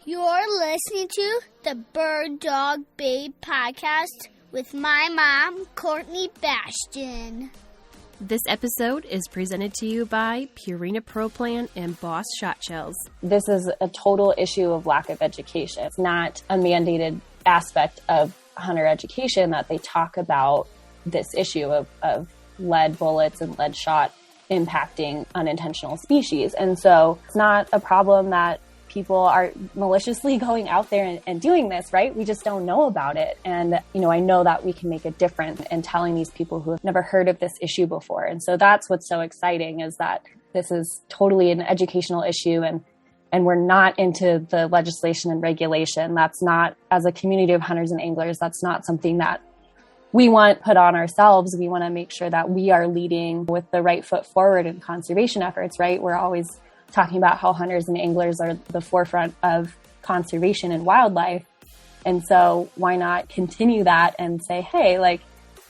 You're listening to the Bird Dog Babe podcast with my mom, Courtney Bastion. This episode is presented to you by Purina Pro Plan and Boss Shotshells. This is a total issue of lack of education. It's not a mandated aspect of hunter education that they talk about this issue of lead bullets and lead shot impacting unintentional species. And so it's not a problem that people are maliciously going out there and doing this, right? We just don't know about it. And, I know that we can make a difference in telling these people who have never heard of this issue before. And so that's what's so exciting, is that this is totally an educational issue, and we're not into the legislation and regulation. That's not, as a community of hunters and anglers, that's not something that we want put on ourselves. We want to make sure that we are leading with the right foot forward in conservation efforts, right? We're always talking about how hunters and anglers are the forefront of conservation and wildlife. And so why not continue that and say, hey,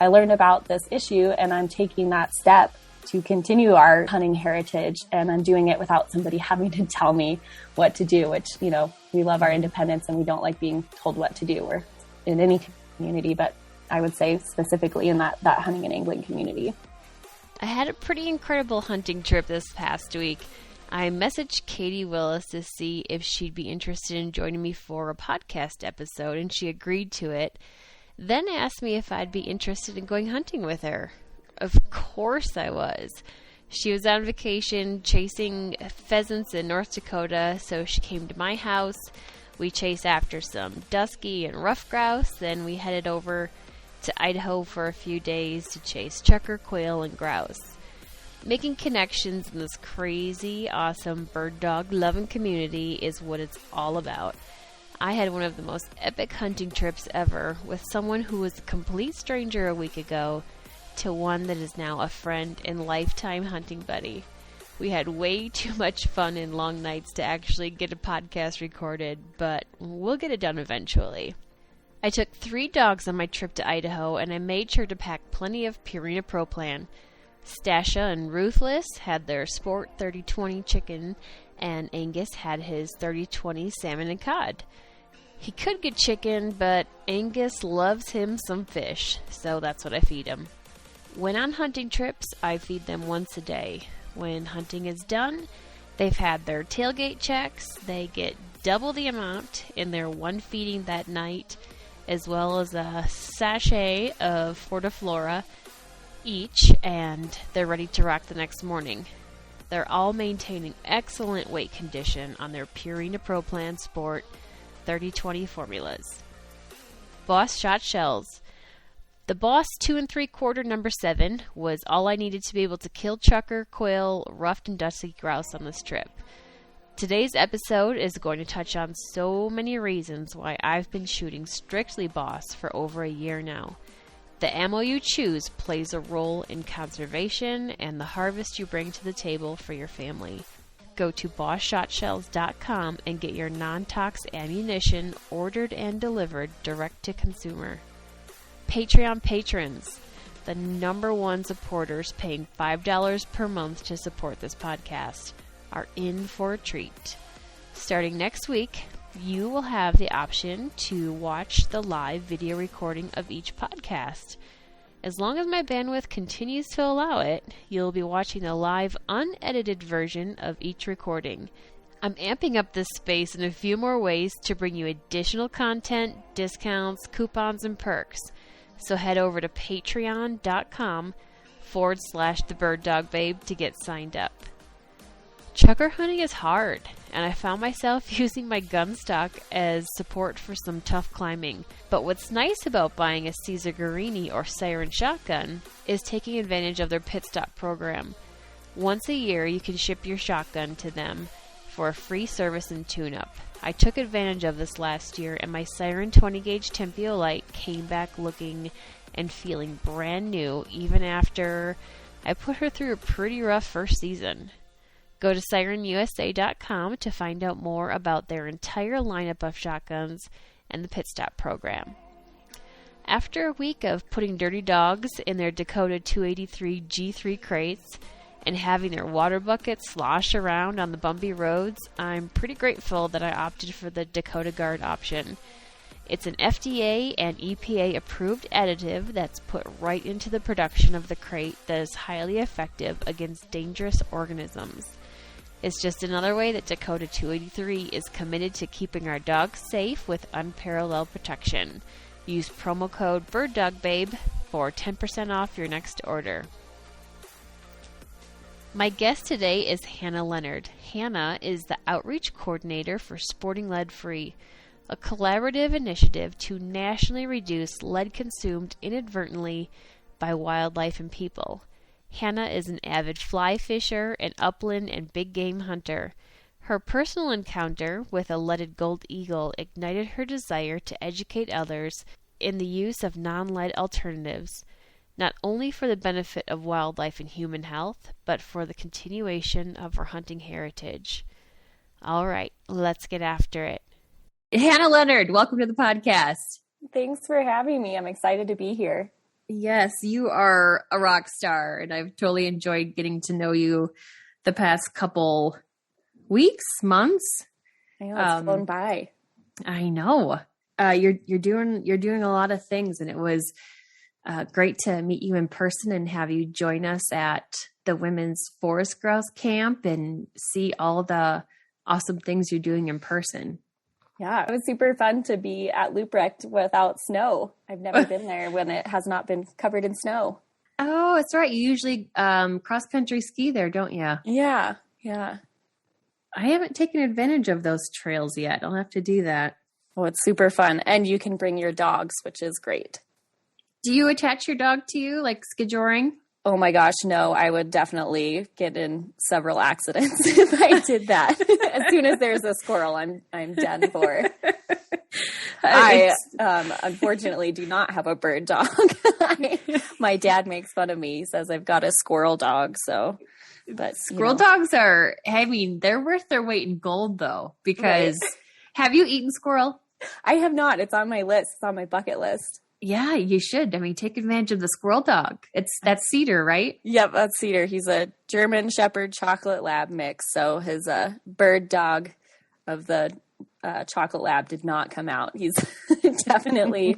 I learned about this issue and I'm taking that step to continue our hunting heritage, and I'm doing it without somebody having to tell me what to do, which, we love our independence and we don't like being told what to do. We're in any community, but I would say specifically in that hunting and angling community. I had a pretty incredible hunting trip this past week. I messaged Katie Willis to see if she'd be interested in joining me for a podcast episode, and she agreed to it. Then asked me if I'd be interested in going hunting with her. Of course I was. She was on vacation chasing pheasants in North Dakota, so she came to my house. We chased after some dusky and rough grouse, then we headed over to Idaho for a few days to chase chukar, quail, and grouse. Making connections in this crazy, awesome bird dog loving community is what it's all about. I had one of the most epic hunting trips ever with someone who was a complete stranger a week ago to one that is now a friend and lifetime hunting buddy. We had way too much fun and long nights to actually get a podcast recorded, but we'll get it done eventually. I took 3 dogs on my trip to Idaho, and I made sure to pack plenty of Purina Pro Plan. Stasha and Ruthless had their Sport 30-20 chicken, and Angus had his 30-20 salmon and cod. He could get chicken, but Angus loves him some fish, so that's what I feed him. When on hunting trips, I feed them once a day. When hunting is done, they've had their tailgate checks. They get double the amount in their one feeding that night, as well as a sachet of Fortiflora each, and they're ready to rock the next morning. They're all maintaining excellent weight condition on their Purina Pro Plan Sport 30-20 formulas. Boss Shotshells. The Boss 2 3/4 number 7 was all I needed to be able to kill chukar, quail, ruffed, and dusky grouse on this trip. Today's episode is going to touch on so many reasons why I've been shooting strictly Boss for over a year now. The ammo you choose plays a role in conservation and the harvest you bring to the table for your family. Go to bossshotshells.com and get your non-tox ammunition ordered and delivered direct to consumer. Patreon patrons, the number one supporters paying $5 per month to support this podcast, are in for a treat. Starting next week, you will have the option to watch the live video recording of each podcast. As long as my bandwidth continues to allow it, you'll be watching the live unedited version of each recording. I'm amping up this space in a few more ways to bring you additional content, discounts, coupons, and perks. So head over to patreon.com/thebirddogbabe to get signed up. Chukar hunting is hard, and I found myself using my gun stock as support for some tough climbing. But what's nice about buying a Caesar Guarini or Siren shotgun is taking advantage of their pit stop program. Once a year, you can ship your shotgun to them for a free service and tune-up. I took advantage of this last year, and my Siren 20-gauge Tempio Light came back looking and feeling brand new even after I put her through a pretty rough first season. Go to SirenUSA.com to find out more about their entire lineup of shotguns and the Pit Stop program. After a week of putting dirty dogs in their Dakota 283 G3 crates and having their water buckets slosh around on the bumpy roads, I'm pretty grateful that I opted for the Dakota Guard option. It's an FDA and EPA approved additive that's put right into the production of the crate that is highly effective against dangerous organisms. It's just another way that Dakota 283 is committed to keeping our dogs safe with unparalleled protection. Use promo code BIRDDOGBABE for 10% off your next order. My guest today is Hannah Leonard. Hannah is the outreach coordinator for Sporting Lead Free, a collaborative initiative to nationally reduce lead consumed inadvertently by wildlife and people. Hannah is an avid fly fisher, an upland and big game hunter. Her personal encounter with a leaded gold eagle ignited her desire to educate others in the use of non-lead alternatives, not only for the benefit of wildlife and human health, but for the continuation of our hunting heritage. All right, let's get after it. Hannah Leonard, welcome to the podcast. Thanks for having me. I'm excited to be here. Yes, you are a rock star, and I've totally enjoyed getting to know you the past couple weeks, months. I know, it's flown by. I know. You're doing a lot of things, and it was great to meet you in person and have you join us at the Women's Forest Grouse Camp and see all the awesome things you're doing in person. Yeah, it was super fun to be at Looprecht without snow. I've never been there when it has not been covered in snow. Oh, that's right. You usually cross-country ski there, don't you? Yeah. I haven't taken advantage of those trails yet. I'll have to do that. Oh, it's super fun. And you can bring your dogs, which is great. Do you attach your dog to you, like skijoring? Oh my gosh, no, I would definitely get in several accidents if I did that. As soon as there's a squirrel, I'm done for. I unfortunately do not have a bird dog. My dad makes fun of me. He says I've got a squirrel dog. But squirrel dogs are, they're worth their weight in gold though, because have you eaten squirrel? I have not. It's on my list. It's on my bucket list. Yeah, you should. Take advantage of the squirrel dog. That's Cedar, right? Yep, that's Cedar. He's a German Shepherd Chocolate Lab mix. So his bird dog of the Chocolate Lab did not come out. He's definitely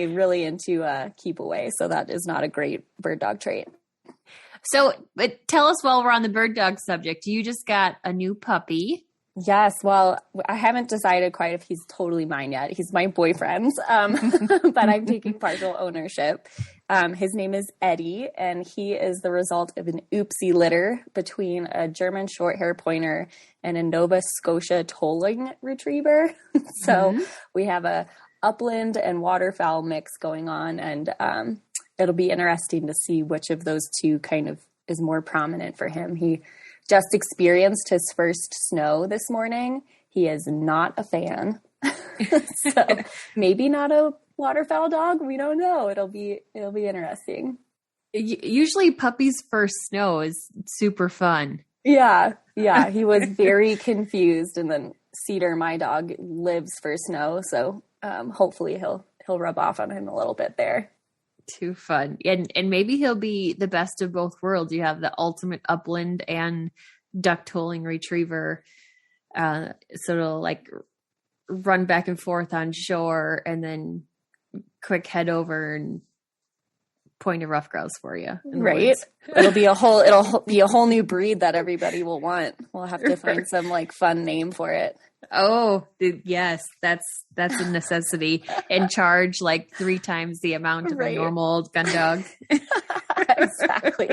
really into keep away. So that is not a great bird dog trait. So, but tell us while we're on the bird dog subject, you just got a new puppy. Yes. Well, I haven't decided quite if he's totally mine yet. He's my boyfriend's, but I'm taking partial ownership. His name is Eddie, and he is the result of an oopsie litter between a German short hair pointer and a Nova Scotia tolling retriever. So we have a upland and waterfowl mix going on, and it'll be interesting to see which of those two kind of is more prominent for him. He just experienced his first snow this morning. He is not a fan. So maybe not a waterfowl dog. We don't know. It'll be interesting. Usually puppies' first snow is super fun. Yeah. He was very confused. And then Cedar, my dog, lives for snow. So hopefully he'll rub off on him a little bit there. Too fun. And maybe he'll be the best of both worlds. You have the ultimate upland and duck tolling retriever. So it'll run back and forth on shore and then quick head over and point a rough grouse for you. Right. It'll be a whole new breed that everybody will want. We'll have to find some fun name for it. Oh, yes, that's a necessity, and charge 3 times the amount of a normal gun dog. Exactly.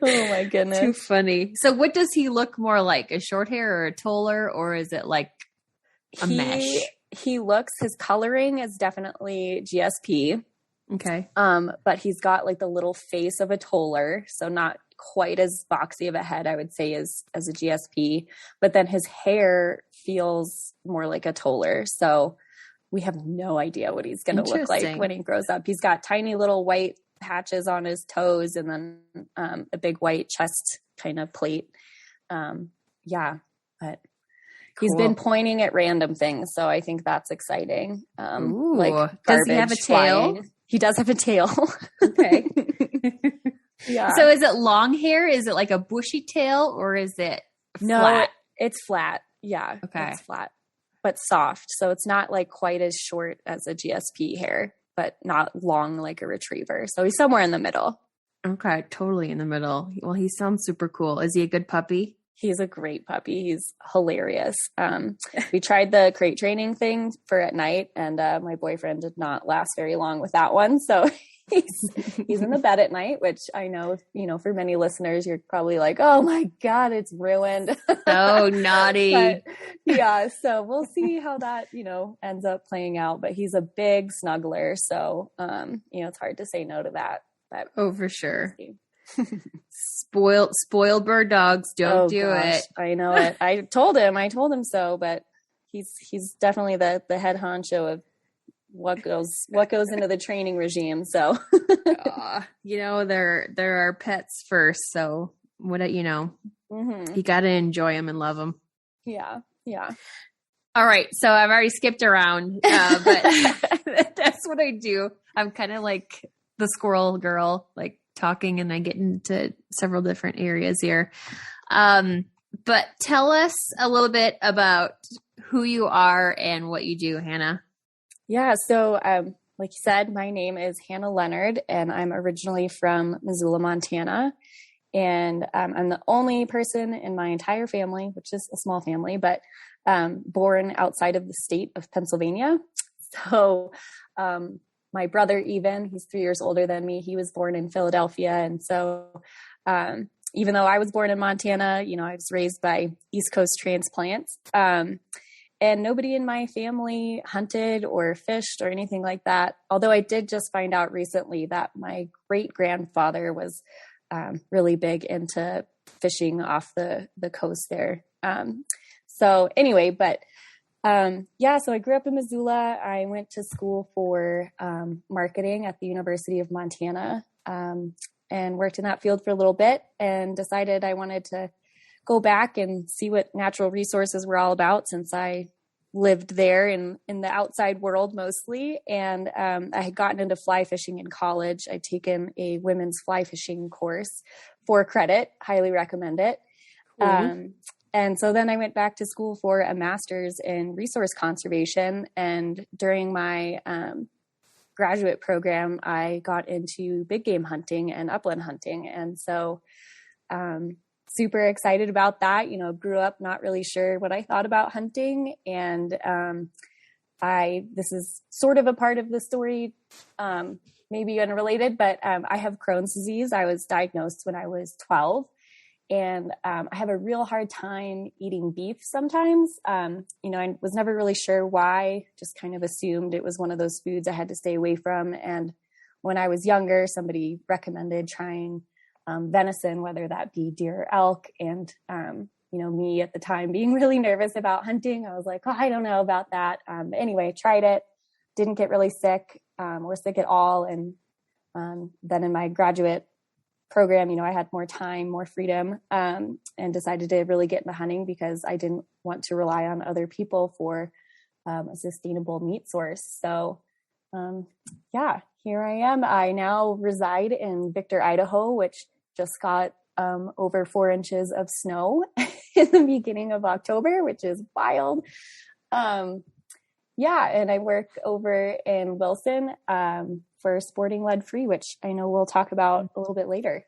Oh my goodness. Too funny. So what does he look more like? A short hair or a toller, or is it a mesh? His coloring is definitely GSP. Okay. But he's got the little face of a toller, so not quite as boxy of a head, I would say, as a GSP. But then his hair feels more like a toller. So we have no idea what he's going to look like when he grows up. He's got tiny little white patches on his toes and then a big white chest kind of plate. But he's been pointing at random things. So I think that's exciting. Does he have a tail? Flying. He does have a tail. Okay. Yeah. So is it long hair? Is it like a bushy tail or is it No, flat? it's flat. Yeah. Okay. It's flat, but soft. So it's not like quite as short as a GSP hair, but not long like a retriever. So he's somewhere in the middle. Okay. Totally in the middle. Well, he sounds super cool. Is he a good puppy? He's a great puppy. He's hilarious. We tried the crate training thing for at night, and my boyfriend did not last very long with that one. So he's in the bed at night, which I know, for many listeners, you're probably like, oh my God, it's ruined. Oh, naughty. But, yeah. So we'll see how that, ends up playing out. But he's a big snuggler. So, it's hard to say no to that. But oh, for sure. Spoiled bird dogs. Don't do it. I know it. I told him so, but he's definitely the head honcho of what goes into the training regime. So, there are pets first. So mm-hmm. you got to enjoy them and love them. Yeah. Yeah. All right. So I've already skipped around, but that's what I do. I'm kind of like the squirrel girl, like talking, and I get into several different areas here. But tell us a little bit about who you are and what you do, Hannah. Yeah. So, like you said, my name is Hannah Leonard, and I'm originally from Missoula, Montana. And I'm the only person in my entire family, which is a small family, but born outside of the state of Pennsylvania. So, my brother, he's 3 years older than me. He was born in Philadelphia. And so, even though I was born in Montana, I was raised by East Coast transplants. And nobody in my family hunted or fished or anything like that. Although I did just find out recently that my great grandfather was really big into fishing off the coast there. So anyway, but so I grew up in Missoula. I went to school for marketing at the University of Montana, and worked in that field for a little bit, and decided I wanted to go back and see what natural resources were all about, since I lived there in the outside world mostly. And I had gotten into fly fishing in college. I'd taken a women's fly fishing course for credit. Highly recommend it. Cool. And so then I went back to school for a master's in resource conservation. And during my graduate program, I got into big game hunting and upland hunting. And so super excited about that. Grew up not really sure what I thought about hunting. And this is sort of a part of the story, maybe unrelated, but I have Crohn's disease. I was diagnosed when I was 12. And I have a real hard time eating beef sometimes. I was never really sure why, just kind of assumed it was one of those foods I had to stay away from. And when I was younger, somebody recommended trying venison, whether that be deer or elk. And, me at the time being really nervous about hunting, I was like, oh, I don't know about that. But anyway, tried it, didn't get really sick or sick at all. And then in my graduate program, I had more time, more freedom, and decided to really get into hunting because I didn't want to rely on other people for a sustainable meat source. So, here I am. I now reside in Victor, Idaho, which just got over 4 inches of snow in the beginning of October, which is wild. And I work over in Wilson for Sporting Lead Free, which I know we'll talk about a little bit later.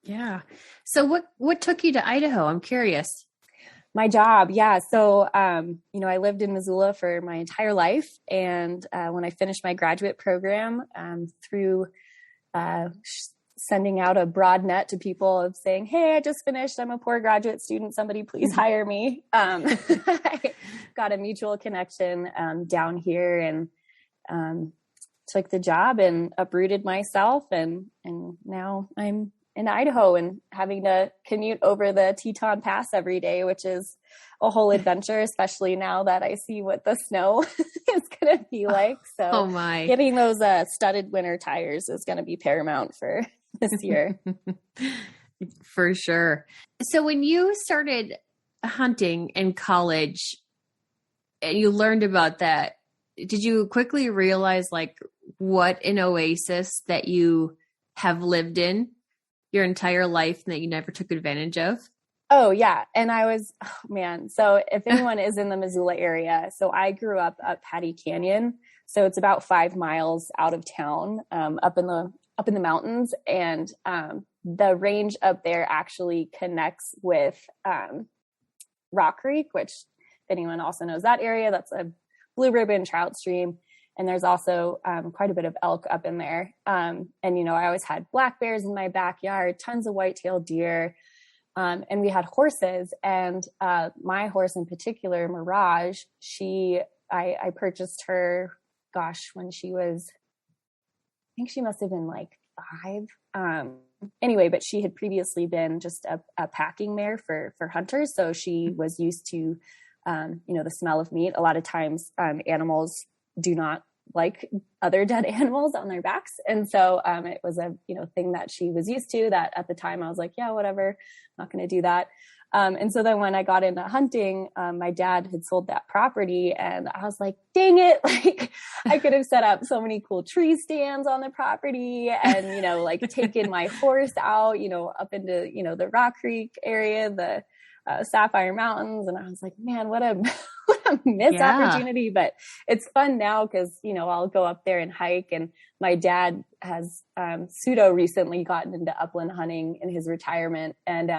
Yeah. So what took you to Idaho? I'm curious. My job. Yeah. So, I lived in Missoula for my entire life. And when I finished my graduate program, through sending out a broad net to people of saying, hey, I just finished, I'm a poor graduate student, somebody please hire me. I got a mutual connection down here and took the job and uprooted myself. And now I'm in Idaho and having to commute over the Teton Pass every day, which is a whole adventure, especially now that I see what the snow is going to be like. So getting those studded winter tires is going to be paramount for this year. For sure. So when you started hunting in college and you learned about that, did you quickly realize what an oasis that you have lived in? your entire life that you never took advantage of? Oh yeah. And so if anyone is in the Missoula area, so I grew up Patty Canyon. So it's about 5 miles out of town, up in the mountains. And, the range up there actually connects with, Rock Creek, which if anyone also knows that area, that's a blue ribbon trout stream. And there's also quite a bit of elk up in there. And, I always had black bears in my backyard, tons of white-tailed deer. And we had horses, and my horse in particular, Mirage, I purchased her, when she was, I think she must have been like 5. Anyway, but she had previously been just a packing mare for hunters. So she was used to, the smell of meat. A lot of times animals do not like other dead animals on their backs. And so it was a, thing that she was used to, that at the time I was like, yeah, whatever, I'm not going to do that. And so then when I got into hunting, my dad had sold that property, and I was like, dang it. Like, I could have set up so many cool tree stands on the property and, taken my horse out, up into, the Rock Creek area, the Sapphire Mountains. And I was like, man, what a missed opportunity. But it's fun now because, I'll go up there and hike. And my dad has pseudo recently gotten into upland hunting in his retirement. And,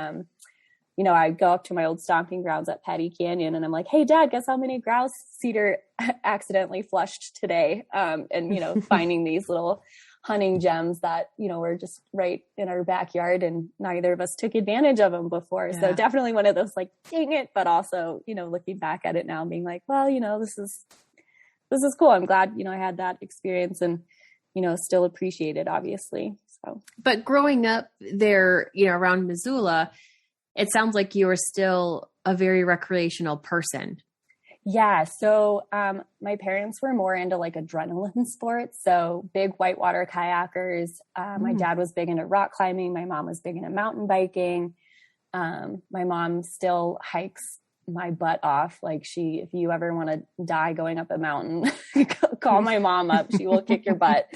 I go up to my old stomping grounds at Patty Canyon, and I'm like, hey, Dad, guess how many grouse cedar accidentally flushed today? And, finding these little hunting gems that, were just right in our backyard, and neither of us took advantage of them before. Yeah. So definitely one of those like, dang it, but also, looking back at it now and being like, well, this is cool. I'm glad, I had that experience, and, still appreciate it, obviously. So, but growing up there, around Missoula, it sounds like you were still a very recreational person. Yeah. So, my parents were more into like adrenaline sports. So big whitewater kayakers. My dad was big into rock climbing. My mom was big into mountain biking. My mom still hikes my butt off. Like if you ever want to die going up a mountain, call my mom up. She will kick your butt.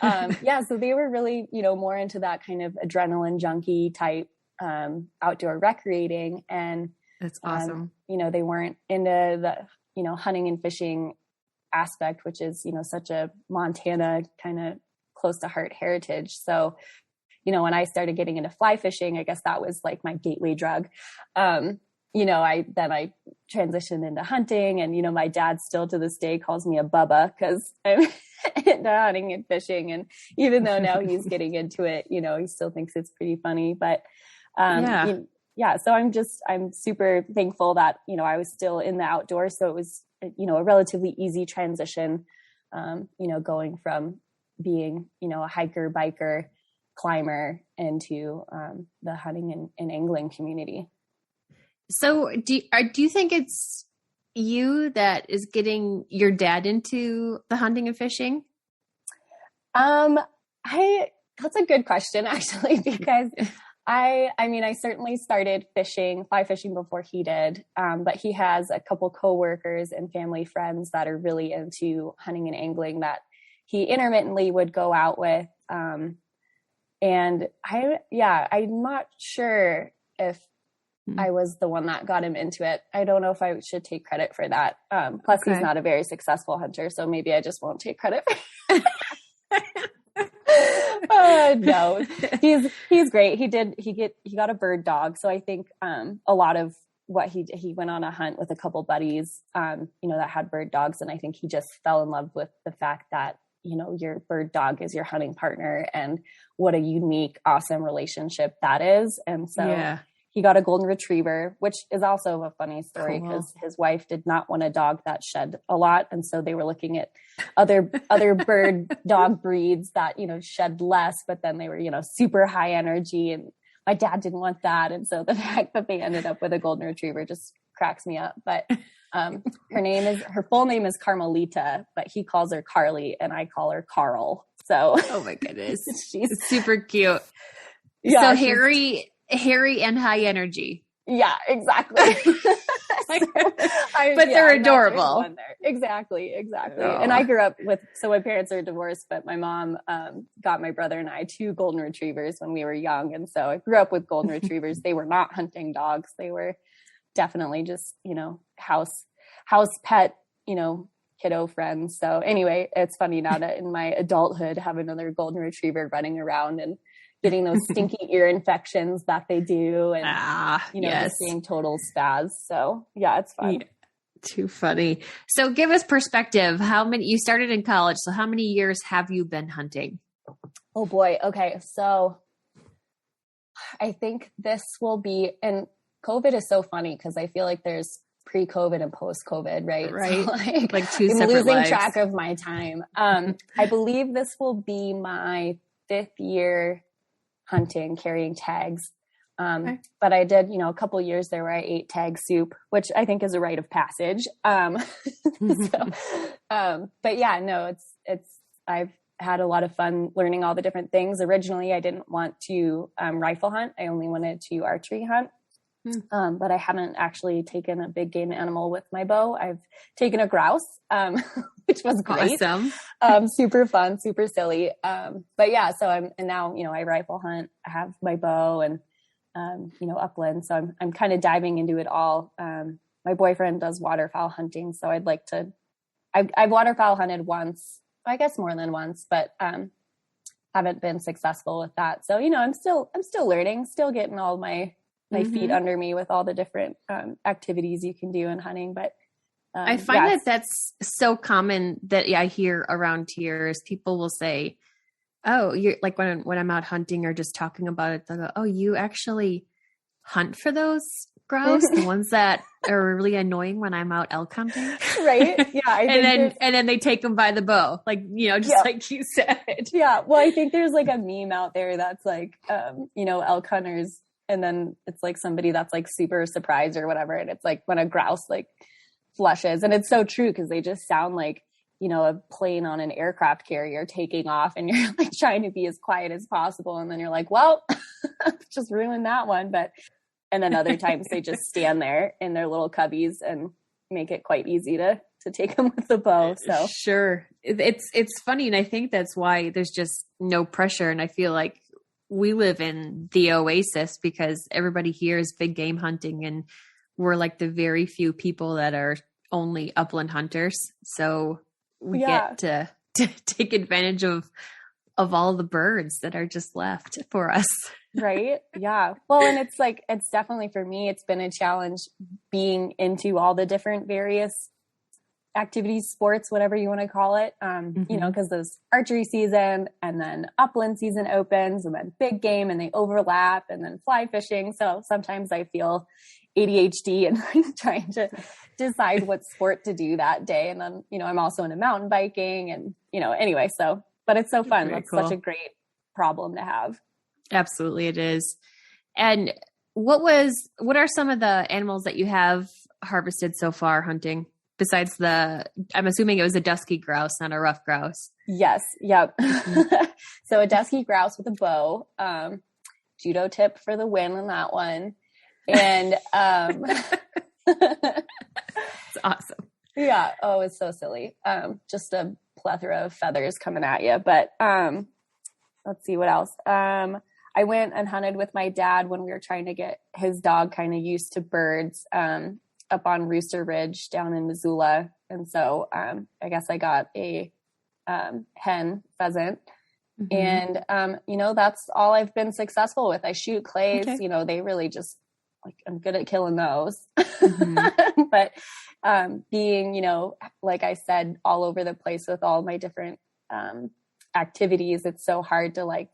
So they were really, more into that kind of adrenaline junkie type, outdoor recreating. And that's awesome. They weren't into the, hunting and fishing aspect, which is, such a Montana kind of close to heart heritage. So, when I started getting into fly fishing, I guess that was like my gateway drug. I transitioned into hunting, and, my dad still to this day calls me a bubba because I'm into hunting and fishing. And even though now he's getting into it, he still thinks it's pretty funny, but so I'm super thankful that, I was still in the outdoors. So it was, a relatively easy transition, going from being, a hiker, biker, climber into the hunting and angling community. So do you think it's you that is getting your dad into the hunting and fishing? That's a good question, actually, because I certainly started fly fishing before he did. But he has a couple coworkers and family friends that are really into hunting and angling that he intermittently would go out with. And I'm not sure if I was the one that got him into it. I don't know if I should take credit for that. Plus he's not a very successful hunter, so maybe I just won't take credit for it. No, he's great. He got a bird dog. So I think, a lot of what he went on a hunt with a couple buddies, that had bird dogs. And I think he just fell in love with the fact that, your bird dog is your hunting partner, and what a unique, awesome relationship that is. And so he got a golden retriever, which is also a funny story because his wife did not want a dog that shed a lot. And so they were looking at other bird dog breeds that, shed less, but then they were, super high energy. And my dad didn't want that. And so the fact that they ended up with a golden retriever just cracks me up. But her full name is Carmelita, but he calls her Carly and I call her Carl. So, oh my goodness. She's super cute. Yeah, so hairy and high energy. Yeah, exactly. But they're adorable. Exactly. Oh. And I grew up so my parents are divorced, but my mom got my brother and I 2 golden retrievers when we were young. And so I grew up with golden retrievers. They were not hunting dogs. They were definitely just, house pet, kiddo friends. So anyway, it's funny now that in my adulthood have another golden retriever running around and getting those stinky ear infections that they do. And, just being total spaz. So yeah, it's fun. Yeah. Too funny. So give us perspective. You started in college. So how many years have you been hunting? Oh boy. Okay. So I think this will be, and COVID is so funny because I feel like there's pre-COVID and post-COVID, right? Right. So like 2 I'm separate losing lives. track of my time. I believe this will be my 5th year hunting, carrying tags. Okay. But I did, a couple years there where I ate tag soup, which I think is a rite of passage. But yeah, no, I've had a lot of fun learning all the different things. Originally, I didn't want to rifle hunt. I only wanted to archery hunt. But I haven't actually taken a big game animal with my bow. I've taken a grouse, which was great. Awesome. Super fun, super silly. But yeah, so now, I rifle hunt, I have my bow and, upland. So I'm kind of diving into it all. My boyfriend does waterfowl hunting. So I'd like to, I've waterfowl hunted once, I guess more than once, but, haven't been successful with that. So, I'm still learning, still getting all my feet under me with all the different, activities you can do in hunting. But, I find that that's so common that I hear around here is people will say, oh, you're like when I'm out hunting or just talking about it, they'll go, oh, you actually hunt for those grouse, the ones that are really annoying when I'm out elk hunting. Right. Yeah. And then they take them by the bow, like, like you said. Yeah. Well, I think there's like a meme out there that's like, elk hunters. And then it's like somebody that's like super surprised or whatever. And it's like when a grouse like flushes, and it's so true because they just sound like, a plane on an aircraft carrier taking off, and you're like trying to be as quiet as possible. And then you're like, well, just ruined that one. And then other times they just stand there in their little cubbies and make it quite easy to take them with the bow. So sure. It's funny. And I think that's why there's just no pressure. And I feel like we live in the oasis because everybody here is big game hunting, and we're like the very few people that are only upland hunters. So we get to take advantage of all the birds that are just left for us. Right. Yeah. Well, and it's definitely for me, it's been a challenge being into all the different various activities, sports, whatever you want to call it. Cause there's archery season and then upland season opens and then big game and they overlap and then fly fishing. So sometimes I feel ADHD and trying to decide what sport to do that day. And then, I'm also into mountain biking and, anyway, but it's so fun. That's cool. Such a great problem to have. Absolutely. It is. And what are some of the animals that you have harvested so far hunting besides I'm assuming it was a dusky grouse, not a rough grouse. Yes. Yep. So a dusky grouse with a bow, judo tip for the win on that one. And, it's awesome. Yeah. Oh, it's so silly. Just a plethora of feathers coming at you, but, let's see what else. I went and hunted with my dad when we were trying to get his dog kind of used to birds, up on Rooster Ridge down in Missoula. And so, I guess I got a, hen pheasant. And, that's all I've been successful with. I shoot clays, Okay. They really just like, I'm good at killing those, but, being, like I said, all over the place with all my different, activities, it's so hard to like,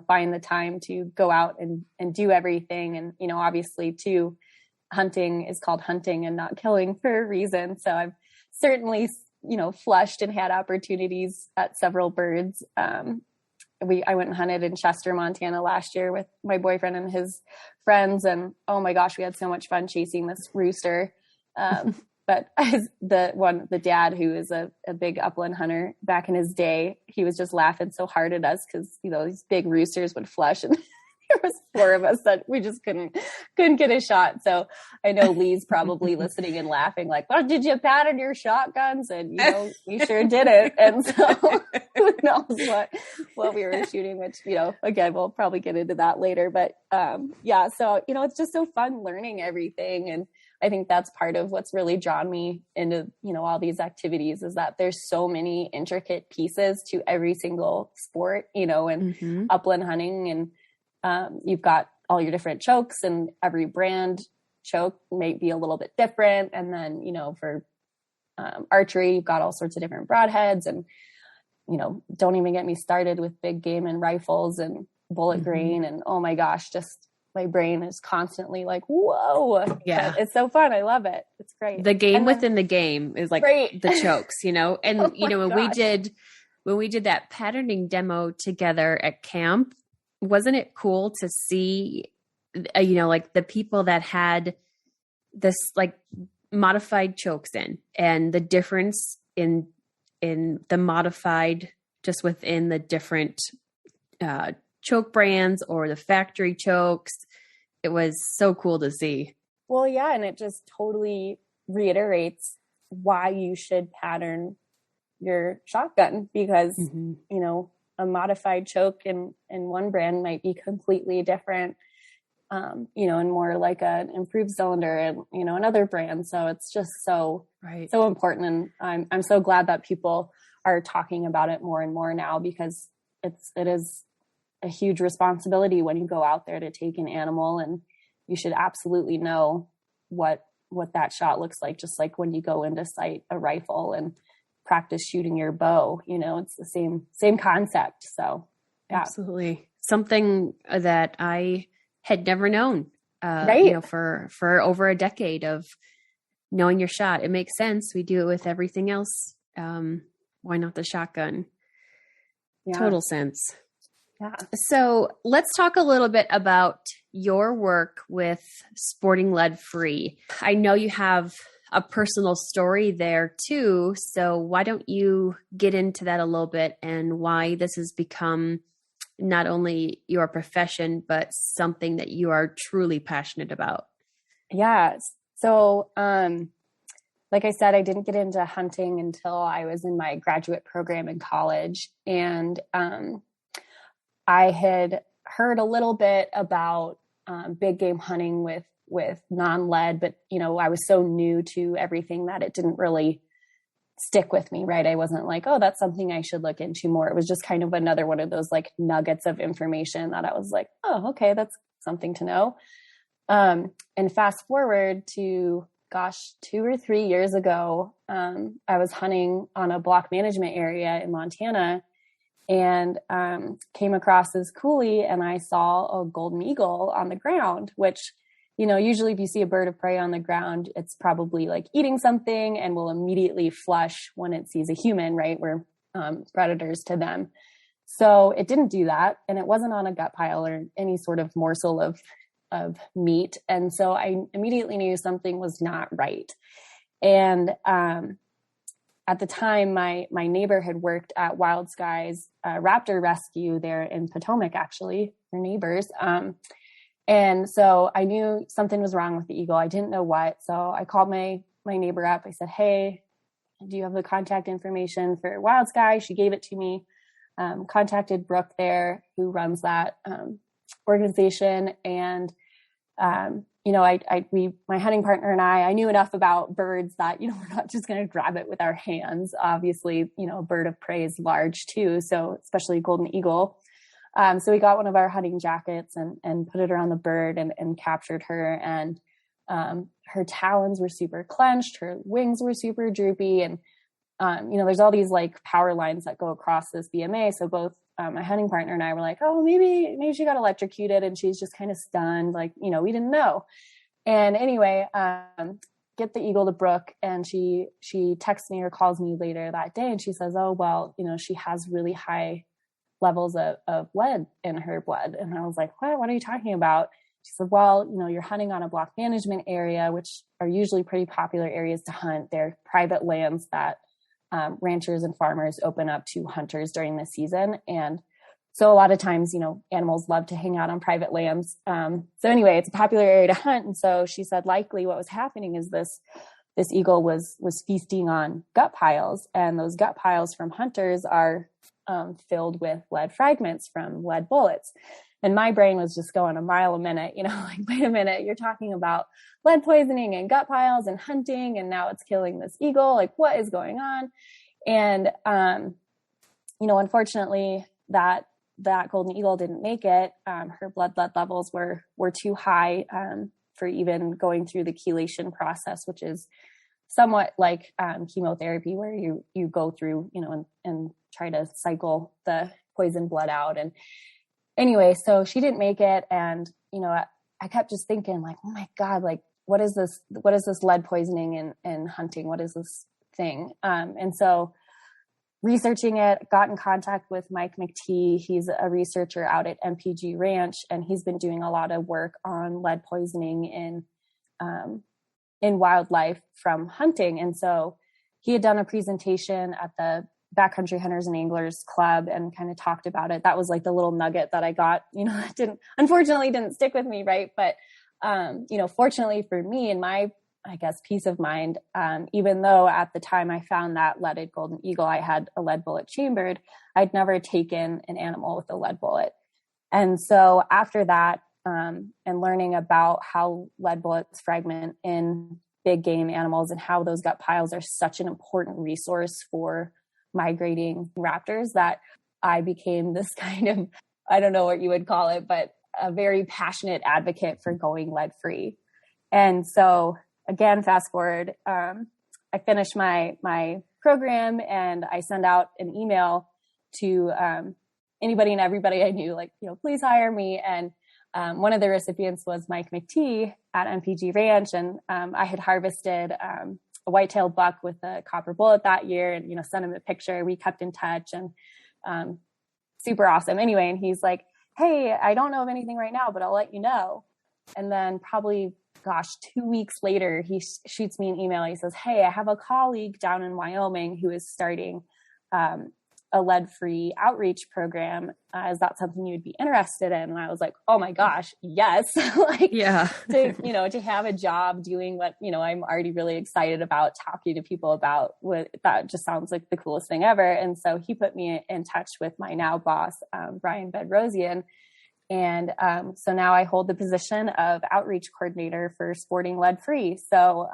find the time to go out and do everything. And, obviously too, hunting is called hunting and not killing for a reason. So I've certainly, flushed and had opportunities at several birds. I went and hunted in Chester, Montana last year with my boyfriend and his friends. And oh my gosh, we had so much fun chasing this rooster. But as the dad who is a big upland hunter back in his day, he was just laughing so hard at us because, these big roosters would flush and there was 4 of us that we just couldn't get a shot. So I know Lee's probably listening and laughing like, well, did you pattern your shotguns? And, you sure did it. And so who knows what we were shooting, which, again, we'll probably get into that later. But so, it's just so fun learning everything. And I think that's part of what's really drawn me into, all these activities is that there's so many intricate pieces to every single sport, and upland hunting. And you've got all your different chokes, and every brand choke may be a little bit different. And then, for archery, you've got all sorts of different broadheads, and, don't even get me started with big game and rifles and bullet grain. And oh my gosh, just my brain is constantly like, whoa. Yeah. It's so fun. I love it. It's great. The game within the game is like the chokes, and, when we did that patterning demo together at camp, wasn't it cool to see, like the people that had this like modified chokes in, and the difference in the modified just within the different, choke brands or the factory chokes. It was so cool to see. Well, yeah. And it just totally reiterates why you should pattern your shotgun, because, a modified choke in one brand might be completely different, and more like an improved cylinder and, another brand. So it's just so important. And I'm so glad that people are talking about it more and more now, because it is a huge responsibility when you go out there to take an animal, and you should absolutely know what that shot looks like. Just like when you go in to sight a rifle and practice shooting your bow, it's the same concept. So yeah. Absolutely. Something that I had never known, for over a decade of knowing your shot. It makes sense. We do it with everything else. Why not the shotgun? Yeah. Total sense. Yeah. So let's talk a little bit about your work with Sporting Lead Free. I know you have a personal story there too. So why don't you get into that a little bit, and why this has become not only your profession, but something that you are truly passionate about? Yeah. So, like I said, I didn't get into hunting until I was in my graduate program in college. And, I had heard a little bit about big game hunting with non-lead, but I was so new to everything that it didn't really stick with me, right? I wasn't like, oh, that's something I should look into more. It was just kind of another one of those like nuggets of information that I was like, oh, okay, that's something to know. And fast forward to 2 or 3 years ago, I was hunting on a block management area in Montana, and came across this coulee, and I saw a golden eagle on the ground, which, usually if you see a bird of prey on the ground, it's probably like eating something and will immediately flush when it sees a human, right? We're predators to them. So it didn't do that. And it wasn't on a gut pile or any sort of morsel of meat. And so I immediately knew something was not right. And at the time, my neighbor had worked at Wild Skies Raptor Rescue there in Potomac, actually, they're neighbors. And so I knew something was wrong with the eagle. I didn't know what. So I called my neighbor up. I said, hey, do you have the contact information for Wild Sky? She gave it to me. Contacted Brooke there, who runs that organization. And, my hunting partner and I knew enough about birds that, we're not just going to grab it with our hands. Obviously, a bird of prey is large too. So especially a golden eagle. So we got one of our hunting jackets and put it around the bird and captured her. And her talons were super clenched. Her wings were super droopy. And, there's all these like power lines that go across this BMA. So both my hunting partner and I were like, oh, maybe she got electrocuted and she's just kind of stunned. Like, we didn't know. And anyway, get the eagle to Brooke, and she texts me or calls me later that day, and she says, oh, well, she has really high levels of lead in her blood. And I was like, what are you talking about? She said, well, you're hunting on a block management area, which are usually pretty popular areas to hunt. They're private lands that ranchers and farmers open up to hunters during the season. And So a lot of times, animals love to hang out on private lands. So anyway, it's a popular area to hunt. And so she said, likely what was happening is this eagle was feasting on gut piles, and those gut piles from hunters are filled with lead fragments from lead bullets. And my brain was just going a mile a minute, like, wait a minute, you're talking about lead poisoning and gut piles and hunting, and now it's killing this eagle. Like, what is going on? And, unfortunately that golden eagle didn't make it. Her blood lead levels were too high, for even going through the chelation process, which is somewhat like, chemotherapy, where you go through, and try to cycle the poison blood out. And anyway, so she didn't make it. And, I kept just thinking, like, oh my God, like, what is this lead poisoning in hunting? What is this thing? And so researching it, got in contact with Mike McTee. He's a researcher out at MPG Ranch, and he's been doing a lot of work on lead poisoning in wildlife from hunting. And so he had done a presentation at the Backcountry Hunters and Anglers Club and kind of talked about it. That was like the little nugget that I got, that unfortunately didn't stick with me. Right. But, fortunately for me and my, I guess, peace of mind, even though at the time I found that leaded golden eagle, I had a lead bullet chambered, I'd never taken an animal with a lead bullet. And so after that, and learning about how lead bullets fragment in big game animals and how those gut piles are such an important resource for migrating raptors, that I became this kind of, I don't know what you would call it, but a very passionate advocate for going lead free. And so again, fast forward, I finished my program, and I sent out an email to anybody and everybody I knew, like, please hire me. And one of the recipients was Mike McTee at MPG Ranch. And I had harvested a white-tailed buck with a copper bullet that year, and, sent him a picture. We kept in touch, and super awesome. Anyway, and he's like, hey, I don't know of anything right now, but I'll let you know. And then probably, 2 weeks later, he shoots me an email. He says, hey, I have a colleague down in Wyoming who is starting a lead-free outreach program. Is that something you'd be interested in? And I was like, oh my gosh, yes. To have a job doing what, I'm already really excited about, talking to people about, that just sounds like the coolest thing ever. And so he put me in touch with my now boss, Brian Bedrosian. And so now I hold the position of outreach coordinator for Sporting Lead Free. So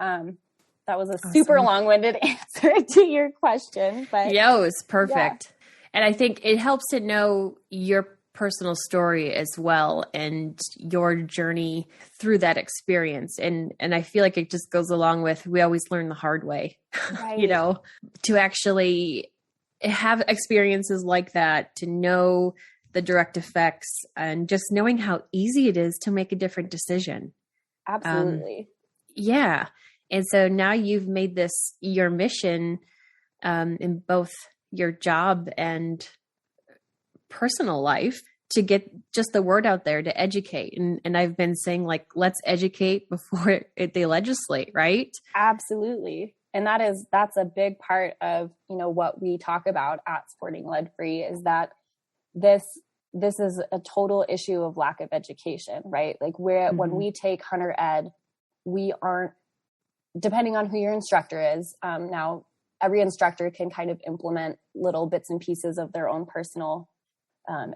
that was a super long-winded answer to your question. But yeah, it was perfect. Yeah. And I think it helps to know your personal story as well, and your journey through that experience. And I feel like it just goes along with, we always learn the hard way, right. To actually have experiences like that, to know the direct effects, and just knowing how easy it is to make a different decision. Absolutely. Yeah. And so now you've made this your mission, in both your job and personal life, to get just the word out there, to educate. And I've been saying, like, let's educate before they legislate, right? Absolutely. And that's a big part of, what we talk about at Sporting Lead Free, is that this is a total issue of lack of education, right? Like, when we take hunter ed, we aren't, depending on who your instructor is. Now, every instructor can kind of implement little bits and pieces of their own personal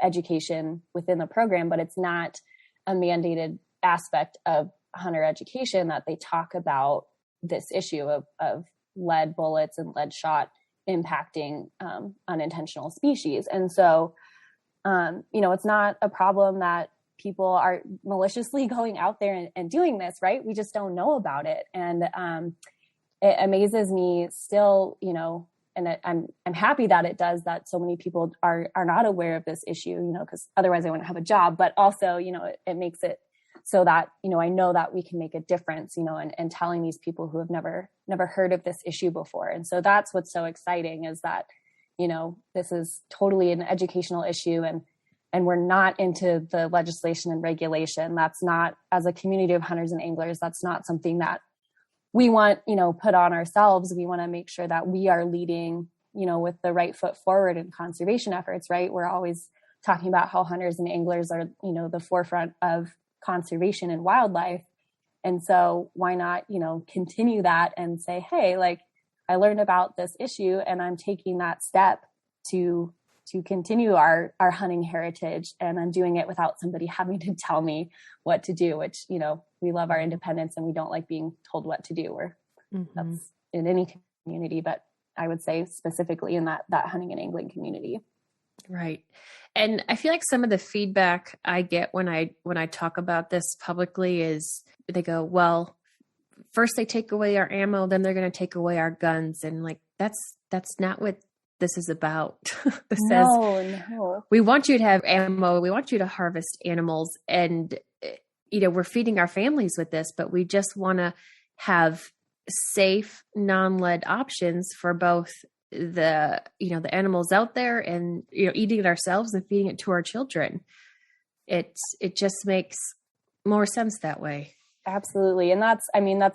education within the program, but it's not a mandated aspect of hunter education that they talk about this issue of lead bullets and lead shot impacting unintentional species. And so, it's not a problem that people are maliciously going out there and doing this, right? We just don't know about it. And it amazes me still, and I'm happy that it does, that so many people are not aware of this issue, because otherwise I wouldn't have a job. But also, it makes it so that, I know that we can make a difference, and telling these people who have never heard of this issue before. And so that's what's so exciting, is that, this is totally an educational issue, and we're not into the legislation and regulation. That's not, as a community of hunters and anglers, that's not something that we want, put on ourselves. We want to make sure that we are leading, with the right foot forward in conservation efforts, right? We're always talking about how hunters and anglers are, the forefront of conservation and wildlife. And so why not, continue that and say, hey, like, I learned about this issue and I'm taking that step to continue our hunting heritage, and I'm doing it without somebody having to tell me what to do, which, we love our independence and we don't like being told what to do, or that's in any community, but I would say specifically in that hunting and angling community. Right. And I feel like some of the feedback I get when I talk about this publicly is they go, well, first they take away our ammo, then they're going to take away our guns. And like, that's not what this is about. This says, we want you to have ammo. We want you to harvest animals, and, we're feeding our families with this, but we just want to have safe non-lead options for both the animals out there and, eating it ourselves and feeding it to our children. It just makes more sense that way. Absolutely. And that's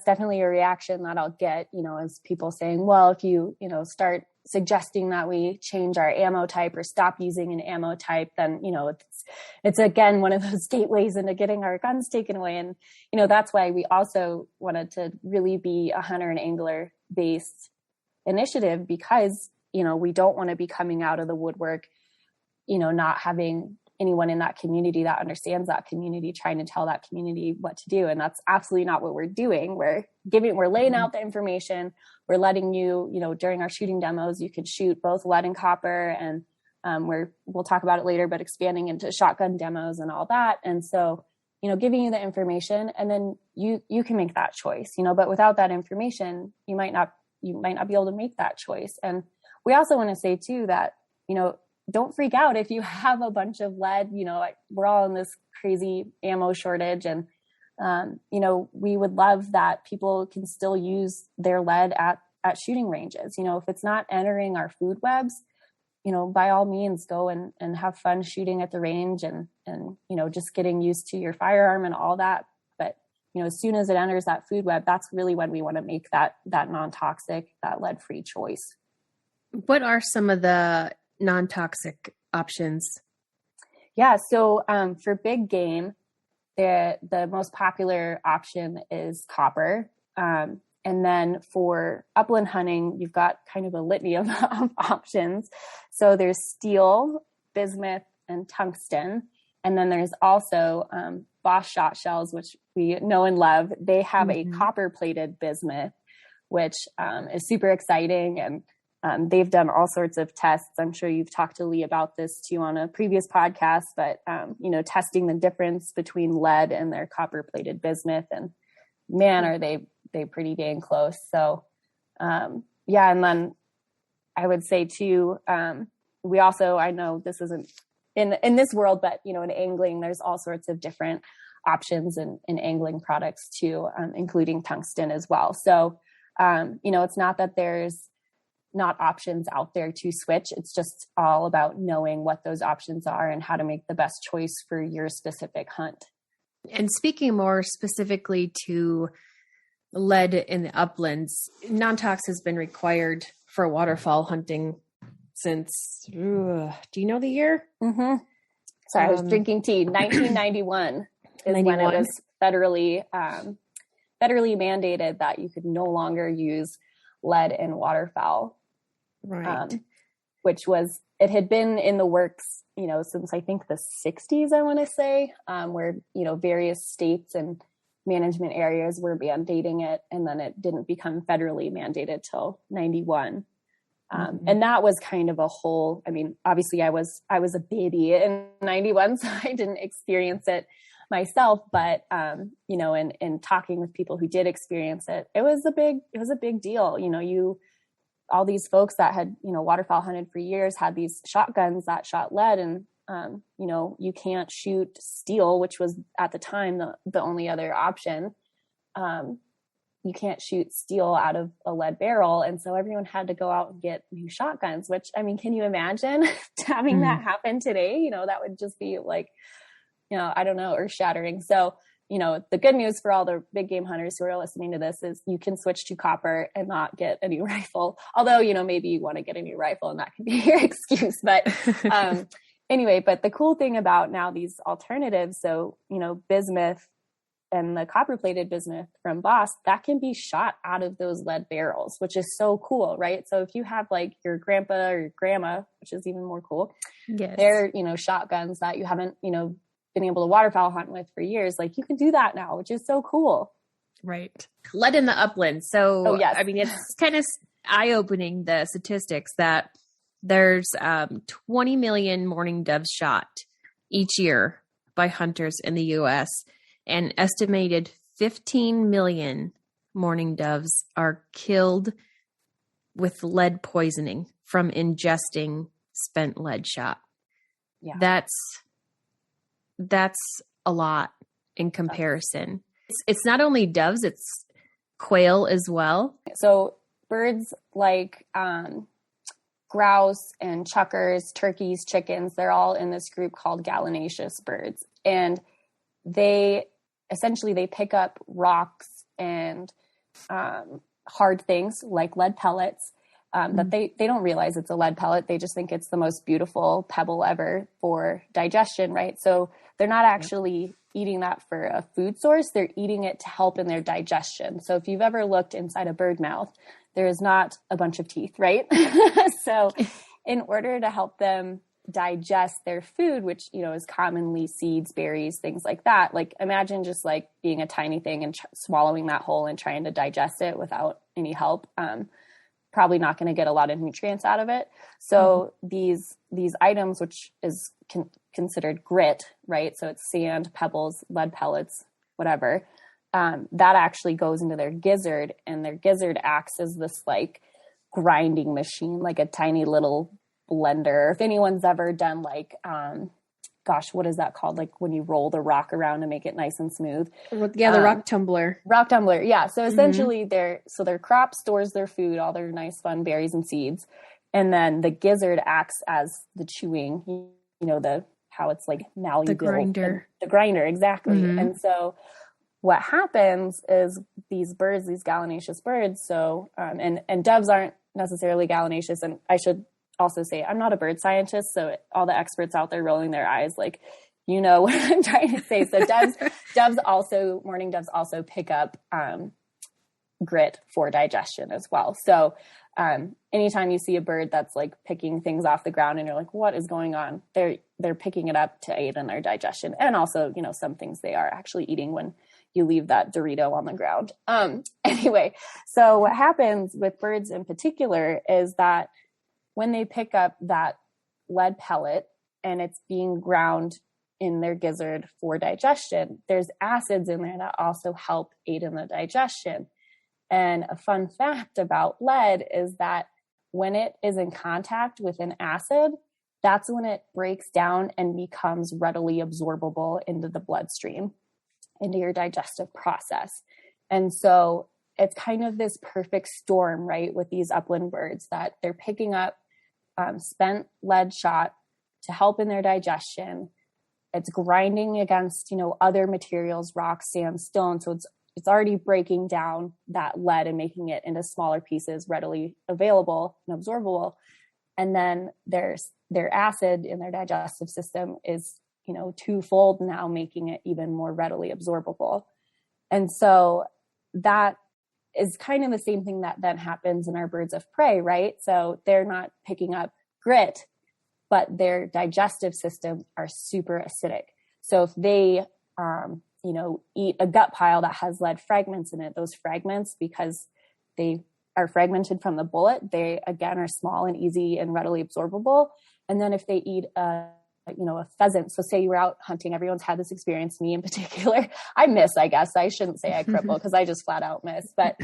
definitely a reaction that I'll get, as people saying, well, if you, start suggesting that we change our ammo type or stop using an ammo type, then, it's again, one of those gateways into getting our guns taken away. And, that's why we also wanted to really be a hunter and angler based initiative, because, we don't want to be coming out of the woodwork, not having anyone in that community that understands that community trying to tell that community what to do. And that's absolutely not what we're doing. We're laying out the information. We're letting you, during our shooting demos, you could shoot both lead and copper, and we'll talk about it later, but expanding into shotgun demos and all that. And so, giving you the information, and then you can make that choice, but without that information, you might not be able to make that choice. And we also want to say too that, don't freak out if you have a bunch of lead. We're all in this crazy ammo shortage, and we would love that people can still use their lead at shooting ranges. If it's not entering our food webs, by all means go and have fun shooting at the range and just getting used to your firearm and all that. But as soon as it enters that food web, that's really when we want to make that non-toxic, that lead-free choice. What are some of the non-toxic options? Yeah. So, for big game, the most popular option is copper. And then for upland hunting, you've got kind of a litany of options. So there's steel, bismuth, and tungsten. And then there's also, Bosch Shotshells, which we know and love. They have a copper plated bismuth, which, is super exciting. And they've done all sorts of tests. I'm sure you've talked to Lee about this too on a previous podcast, but, testing the difference between lead and their copper plated bismuth, and man, are they pretty dang close. So, and then I would say too, we also, I know this isn't in this world, but, in angling, there's all sorts of different options in angling products too, including tungsten as well. So, it's not that there's not options out there to switch. It's just all about knowing what those options are and how to make the best choice for your specific hunt. And speaking more specifically to lead in the uplands, non-tox has been required for waterfowl hunting since, do you know the year? Mm-hmm. Sorry, I was drinking tea. 1991 is when it was federally mandated that you could no longer use lead in waterfowl. Right. It had been in the works, since I think the 60s, I want to say, where, various states and management areas were mandating it. And then it didn't become federally mandated till 91. And that was kind of a whole, obviously I was a baby in 91, so I didn't experience it myself, but, in talking with people who did experience it, it was a big deal. All these folks that had, waterfowl hunted for years had these shotguns that shot lead, and, you can't shoot steel, which was at the time the only other option. You can't shoot steel out of a lead barrel. And so everyone had to go out and get new shotguns, which, can you imagine having that happen today? That would just be like, I don't know, earth shattering. So, the good news for all the big game hunters who are listening to this is you can switch to copper and not get a new rifle. Although, maybe you want to get a new rifle and that can be your excuse. But, Anyway, but the cool thing about now these alternatives, so, bismuth and the copper-plated bismuth from Boss, that can be shot out of those lead barrels, which is so cool, right? So if you have like your grandpa or your grandma, which is even more cool, Yes. they're, shotguns that you haven't, been able to waterfowl hunt with for years, like you can do that now, which is so cool. Right. Lead in the upland. So, Oh, yes. I mean, it's kind of eye-opening, the statistics that there's 20 million mourning doves shot each year by hunters in the U.S., and estimated 15 million mourning doves are killed with lead poisoning from ingesting spent lead shot. Yeah. That's a lot in comparison. It's not only doves, it's quail as well. So birds like grouse and chuckers, turkeys, chickens, they're all in this group called gallinaceous birds. And they pick up rocks and hard things like lead pellets that they don't realize it's a lead pellet. They just think it's the most beautiful pebble ever for digestion, right? So they're not actually eating that for a food source. They're eating it to help in their digestion. So if you've ever looked inside a bird mouth, there is not a bunch of teeth, right? So in order to help them digest their food, which, is commonly seeds, berries, things like that, like imagine just like being a tiny thing and swallowing that whole and trying to digest it without any help. Probably not going to get a lot of nutrients out of it. So these items, which is considered grit, right? So it's sand, pebbles, lead pellets, whatever. That actually goes into their gizzard, and their gizzard acts as this like grinding machine, like a tiny little blender. If anyone's ever done like, what is that called? Like when you roll the rock around to make it nice and smooth. Yeah, the rock tumbler. Rock tumbler. Yeah. So essentially their crop stores their food, all their nice fun berries and seeds. And then the gizzard acts as the chewing, how it's like malleable. The grinder. The grinder. Exactly. And so what happens is these birds, these gallinaceous birds. So, and doves aren't necessarily gallinaceous. And I should also say, I'm not a bird scientist, so all the experts out there rolling their eyes, like, what I'm trying to say. So mourning doves also pick up grit for digestion as well. So anytime you see a bird that's like picking things off the ground and you're like, what is going on? They're picking it up to aid in their digestion. And also, some things they are actually eating when you leave that Dorito on the ground. Anyway, so what happens with birds in particular is that when they pick up that lead pellet and it's being ground in their gizzard for digestion, there's acids in there that also help aid in the digestion. And a fun fact about lead is that when it is in contact with an acid, that's when it breaks down and becomes readily absorbable into the bloodstream, into your digestive process. And so it's kind of this perfect storm, right, with these upland birds, that they're picking up spent lead shot to help in their digestion. It's grinding against, other materials, rocks, sand, stone. So it's already breaking down that lead and making it into smaller pieces readily available and absorbable. And then their acid in their digestive system is, twofold now, making it even more readily absorbable. And so that is kind of the same thing that then happens in our birds of prey, right? So they're not picking up grit, but their digestive system are super acidic. So if they, eat a gut pile that has lead fragments in it, those fragments, because they are fragmented from the bullet, they again are small and easy and readily absorbable. And then if they eat a pheasant, so say you were out hunting, everyone's had this experience, me in particular. I miss, I guess. I shouldn't say I cripple because I just flat out miss. But,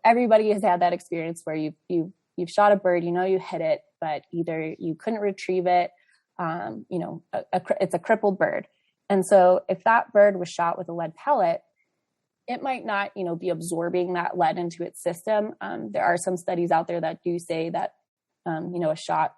everybody has had that experience where you've shot a bird, you hit it, but either you couldn't retrieve it, it's a crippled bird. And so if that bird was shot with a lead pellet, it might not, be absorbing that lead into its system. There are some studies out there that do say that, a shot,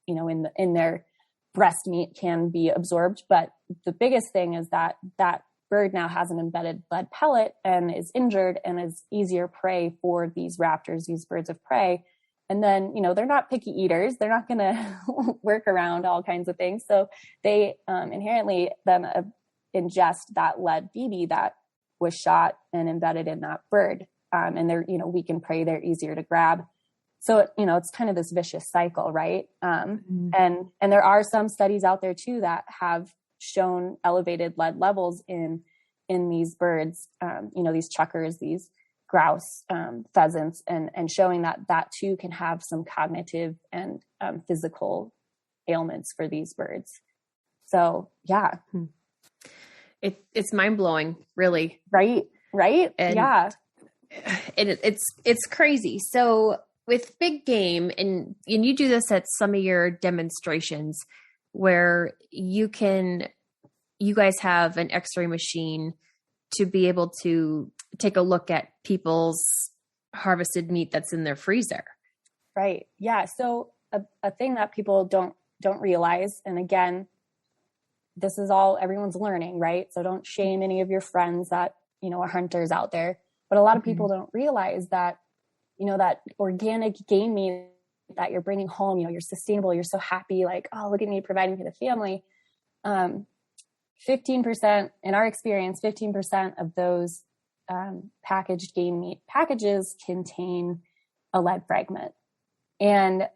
in their breast meat can be absorbed. But the biggest thing is that that bird now has an embedded lead pellet and is injured and is easier prey for these raptors, these birds of prey. And then, they're not picky eaters. They're not going to work around all kinds of things. So they inherently then ingest that lead BB that was shot and embedded in that bird. And they're, weak and prey, they're easier to grab. So, it's kind of this vicious cycle, right? And there are some studies out there too that have shown elevated lead levels in these birds, these chukars, these grouse, pheasants, and showing that too can have some cognitive and physical ailments for these birds. So, yeah. It's mind blowing, really. Right. And, yeah. And it's crazy. So with big game, and you do this at some of your demonstrations where you guys have an X-ray machine to be able to take a look at people's harvested meat that's in their freezer. Right. Yeah. So a thing that people don't realize, and again, this is all everyone's learning, right? So don't shame any of your friends that, are hunters out there. But a lot of people don't realize that, that organic game meat that you're bringing home, you're sustainable, you're so happy, like, oh, look at me providing for the family. 15%, in our experience, 15% of those packaged game meat packages contain a lead fragment. And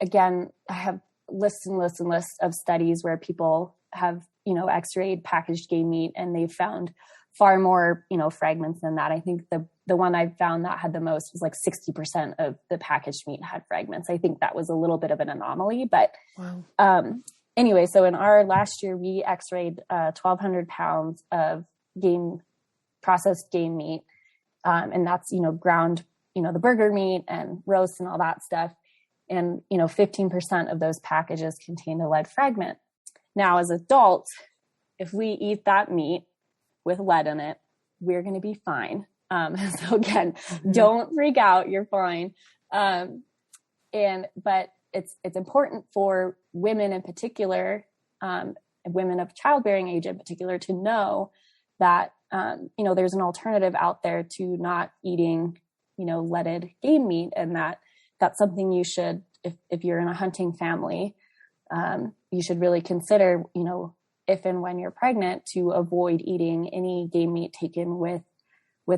again, I have lists and lists and lists of studies where people have, x-rayed packaged game meat and they've found far more, fragments than that. I think the one I found that had the most was like 60% of the packaged meat had fragments. I think that was a little bit of an anomaly, but wow. Anyway, so in our last year, we x-rayed 1,200 pounds of processed game meat. And that's, ground, the burger meat and roast and all that stuff. And, 15% of those packages contained a lead fragment. Now, as adults, if we eat that meat with lead in it, we're going to be fine. So again, don't freak out. You're fine. But it's important for women in particular, women of childbearing age in particular, to know that, there's an alternative out there to not eating, leaded game meat. And that's something you should, if you're in a hunting family, you should really consider, if and when you're pregnant, to avoid eating any game meat taken with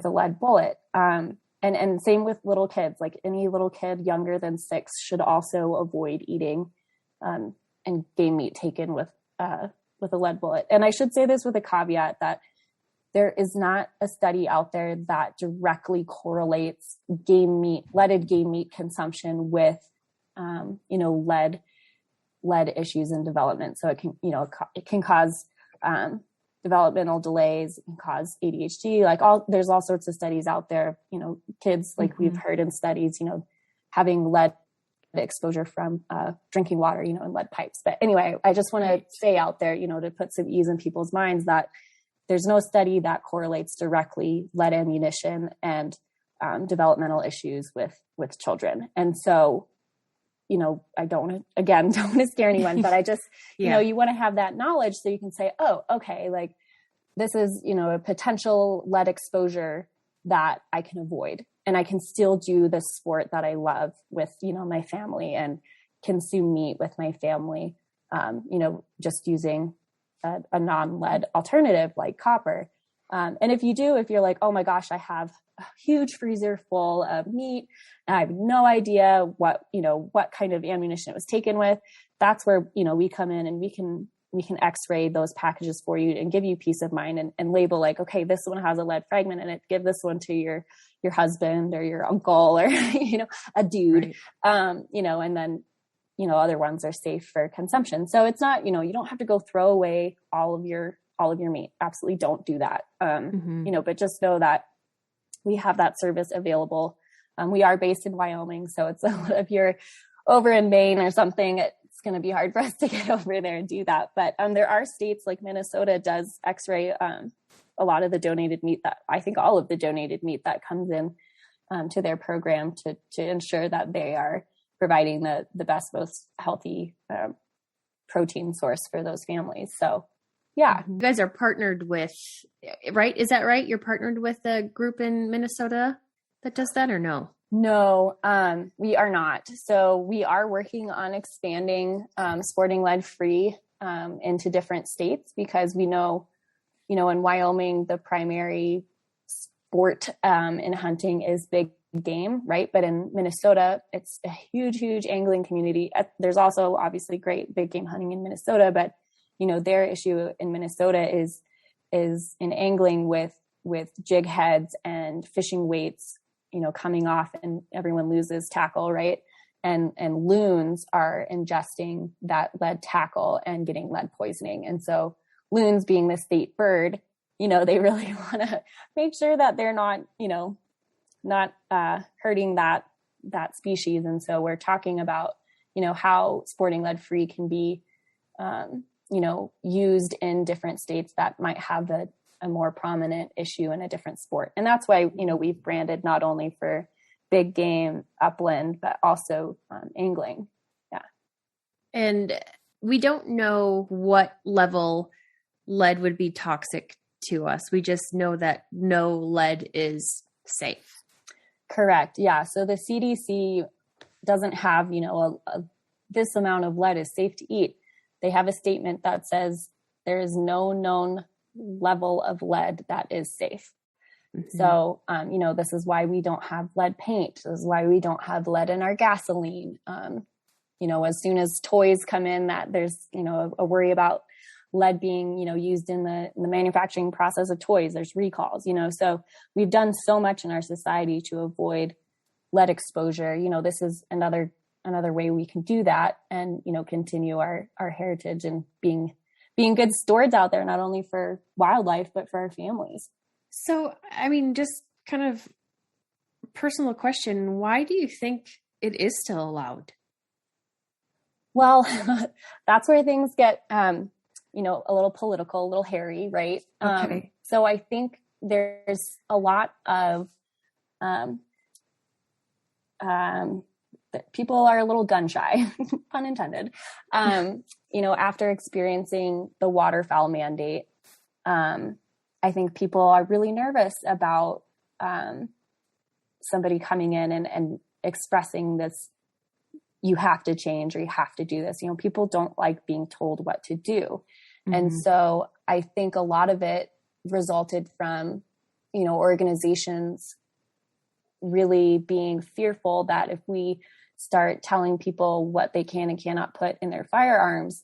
a lead bullet. And same with little kids, like any little kid younger than 6 should also avoid eating, and game meat taken with a lead bullet. And I should say this with a caveat that there is not a study out there that directly correlates leaded game meat consumption with, lead issues in development. So it can cause, developmental delays, it can cause ADHD, there's all sorts of studies out there, kids, we've heard in studies, having lead exposure from, drinking water, in lead pipes. But anyway, I just want to say out there, to put some ease in people's minds that there's no study that correlates directly lead ammunition and, developmental issues with children. And so, I don't want to scare anyone, but I just, you want to have that knowledge so you can say, oh, okay, this is, a potential lead exposure that I can avoid, and I can still do the sport that I love with, my family, and consume meat with my family, just using a non-lead alternative like copper. And if you're like, oh my gosh, I have a huge freezer full of meat and I have no idea what kind of ammunition it was taken with, that's where, we come in and we can x-ray those packages for you and give you peace of mind and label okay, this one has a lead fragment in it. Give this one to your husband or your uncle or, a dude, right. And then, other ones are safe for consumption. So it's not, you don't have to go throw away all of your meat. Absolutely don't do that. But just know that we have that service available. We are based in Wyoming. So if you're over in Maine or something, it's going to be hard for us to get over there and do that. But there are states like Minnesota does x-ray a lot of the donated meat, that I think all of the donated meat that comes in to their program to ensure that they are providing the best, most healthy protein source for those families. So yeah. You guys are partnered with, right? Is that right? You're partnered with a group in Minnesota that does that, or no? No, we are not. So we are working on expanding sporting lead free into different states, because we know, in Wyoming, the primary sport in hunting is big game, right? But in Minnesota, it's a huge angling community. There's also obviously great big game hunting in Minnesota, but their issue in Minnesota is in angling with jig heads and fishing weights, coming off, and everyone loses tackle, right? And loons are ingesting that lead tackle and getting lead poisoning. And so loons, being the state bird, they really want to make sure that they're not hurting that species. And so we're talking about, how sporting lead free can be, used in different states that might have a more prominent issue in a different sport. And that's why, we've branded not only for big game upland, but also angling. Yeah. And we don't know what level lead would be toxic to us. We just know that no lead is safe. Correct. Yeah. So the CDC doesn't have, this amount of lead is safe to eat. They have a statement that says there is no known level of lead that is safe. Mm-hmm. So, this is why we don't have lead paint. This is why we don't have lead in our gasoline. As soon as toys come in, that there's, a worry about lead being, used in the manufacturing process of toys, there's recalls, so we've done so much in our society to avoid lead exposure. This is another way we can do that and, continue our heritage and being good stewards out there, not only for wildlife, but for our families. So, just kind of personal question, why do you think it is still allowed? Well, that's where things get, a little political, a little hairy, right? Okay. So I think there's a lot of, people are a little gun shy, pun intended. After experiencing the waterfowl mandate, I think people are really nervous about somebody coming in and expressing this, you have to change or you have to do this. People don't like being told what to do. Mm-hmm. And so I think a lot of it resulted from, organizations really being fearful that if we start telling people what they can and cannot put in their firearms,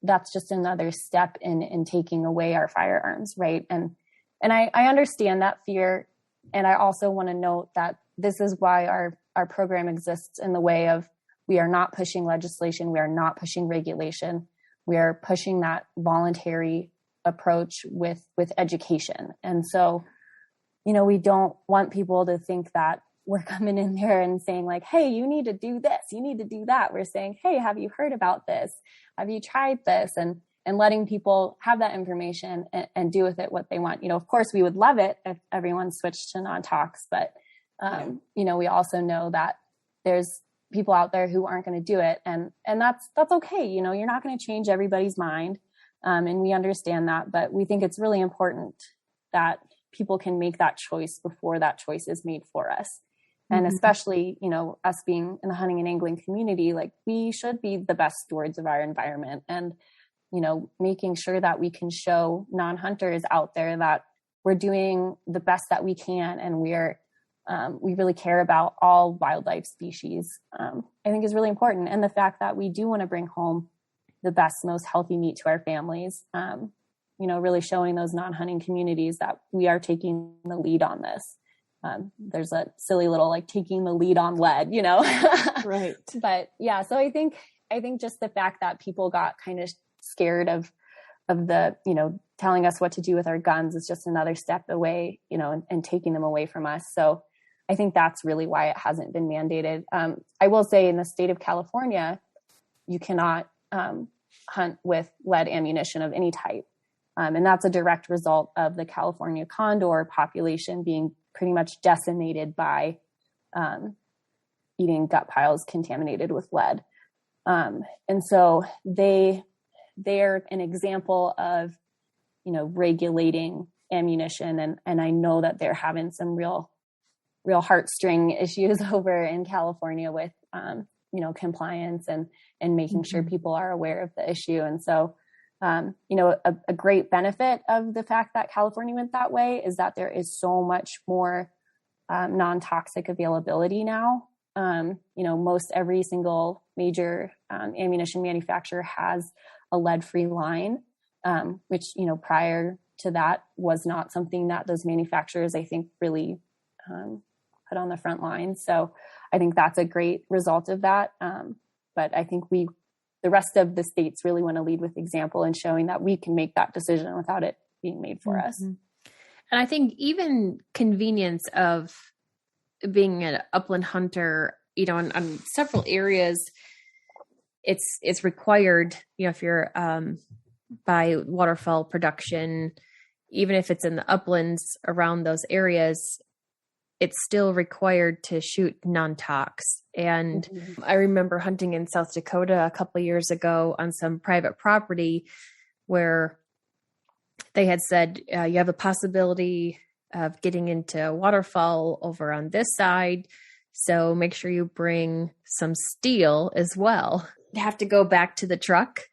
that's just another step in taking away our firearms. Right. And I understand that fear. And I also want to note that this is why our program exists in the way of, we are not pushing legislation. We are not pushing regulation. We are pushing that voluntary approach with education. And so, we don't want people to think that we're coming in there and saying like, hey, you need to do this, you need to do that. We're saying, hey, have you heard about this? Have you tried this? And letting people have that information and do with it what they want. Of course, we would love it if everyone switched to non-tox, but, we also know that there's people out there who aren't going to do it. And that's okay. You're not going to change everybody's mind. And we understand that, but we think it's really important that people can make that choice before that choice is made for us. And especially, us being in the hunting and angling community, like we should be the best stewards of our environment and, making sure that we can show non-hunters out there that we're doing the best that we can. And we really care about all wildlife species, I think is really important. And the fact that we do want to bring home the best, most healthy meat to our families, really showing those non-hunting communities that we are taking the lead on this. There's a silly little, like taking the lead on lead, Right. But yeah, so I think just the fact that people got kind of scared of the, telling us what to do with our guns is just another step away, and taking them away from us. So I think that's really why it hasn't been mandated. I will say in the state of California, you cannot hunt with lead ammunition of any type. And that's a direct result of the California condor population being pretty much decimated by eating gut piles contaminated with lead. And so they're an example of, regulating ammunition. And I know that they're having some real real heartstring issues over in California with, compliance and making sure people are aware of the issue. And so, a great benefit of the fact that California went that way is that there is so much more non-toxic availability now. Most every single major ammunition manufacturer has a lead-free line, which, prior to that was not something that those manufacturers, I think, really put on the front line. So I think that's a great result of that. But I think the rest of the states really want to lead with example and showing that we can make that decision without it being made for us. And I think even convenience of being an upland hunter, on several areas, it's required, if you're by waterfowl production, even if it's in the uplands around those areas, it's still required to shoot non-tox. And I remember hunting in South Dakota a couple of years ago on some private property where they had said, you have a possibility of getting into waterfowl over on this side. So make sure you bring some steel as well. You have to go back to the truck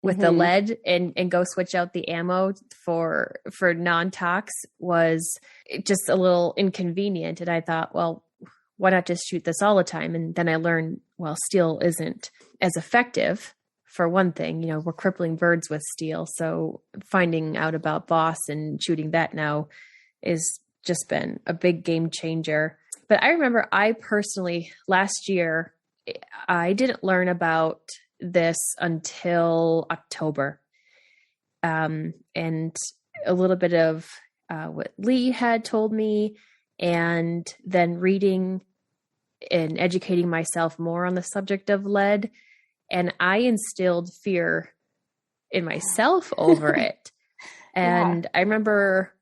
with the lead and go switch out the ammo for non-tox was just a little inconvenient. And I thought, well, why not just shoot this all the time? And then I learned, well, steel isn't as effective. For one thing, we're crippling birds with steel. So finding out about Boss and shooting that now is just been a big game changer. But I remember I personally, last year, I didn't learn about this until October. And a little bit of what Lee had told me, and then reading and educating myself more on the subject of lead. And I instilled fear in myself over it. And I remember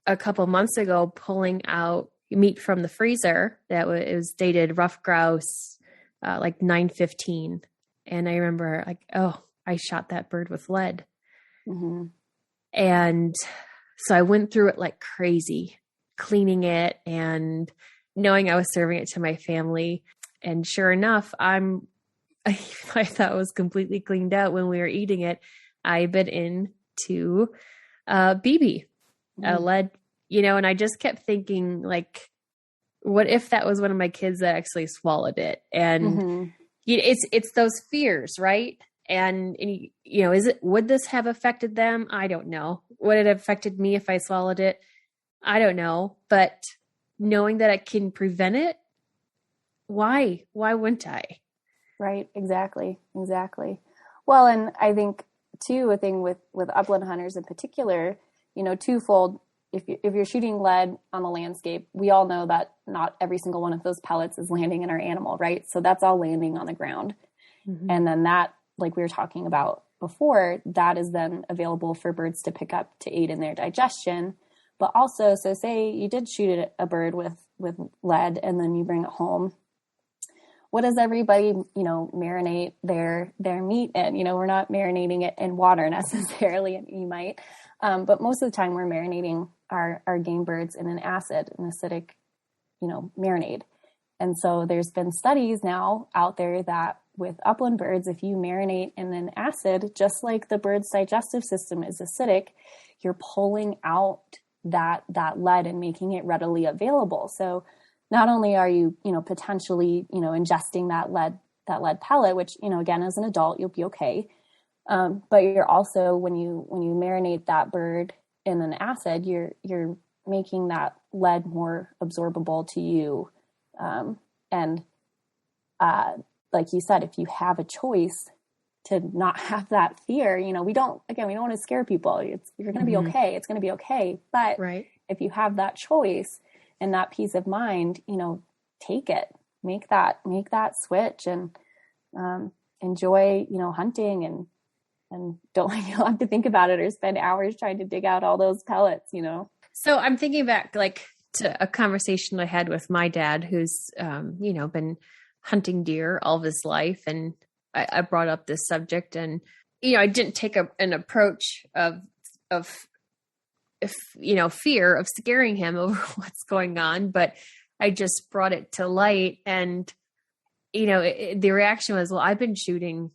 a couple months ago pulling out meat from the freezer that it was dated rough grouse, like 9/15. And I remember I shot that bird with lead. And so I went through it like crazy, cleaning it and knowing I was serving it to my family. And sure enough, I thought it was completely cleaned out when we were eating it. I bit into BB, lead, and I just kept thinking, like, what if that was one of my kids that actually swallowed it? And it's those fears, right? And would this have affected them? I don't know. Would it have affected me if I swallowed it? I don't know. But knowing that I can prevent it, why wouldn't I? Right. Exactly. Well, and I think too, a thing with upland hunters in particular, twofold. If you're shooting lead on the landscape, we all know that not every single one of those pellets is landing in our animal, right? So that's all landing on the ground. And then that, like we were talking about before, that is then available for birds to pick up to aid in their digestion. But also, so say you did shoot a bird with lead and then you bring it home. What does everybody, marinate their meat in? We're not marinating it in water necessarily, you might. But most of the time we're marinating our game birds in an acidic, marinade. And so there's been studies now out there that with upland birds, if you marinate in an acid, just like the bird's digestive system is acidic, you're pulling out that lead and making it readily available. So not only are you, potentially, ingesting that lead pellet, which, again, as an adult, you'll be okay. But you're also, when you marinate that bird in an acid, you're making that lead more absorbable to you. Like you said, if you have a choice to not have that fear, we don't want to scare people. You're going to be okay. It's going to be okay. But if you have that choice and that peace of mind, take it, make that switch and enjoy, hunting and don't have to think about it or spend hours trying to dig out all those pellets, So I'm thinking back to a conversation I had with my dad, who's, been hunting deer all of his life. And I brought up this subject and, I didn't take an approach of fear of scaring him over what's going on. But I just brought it to light, and the reaction was, well, I've been shooting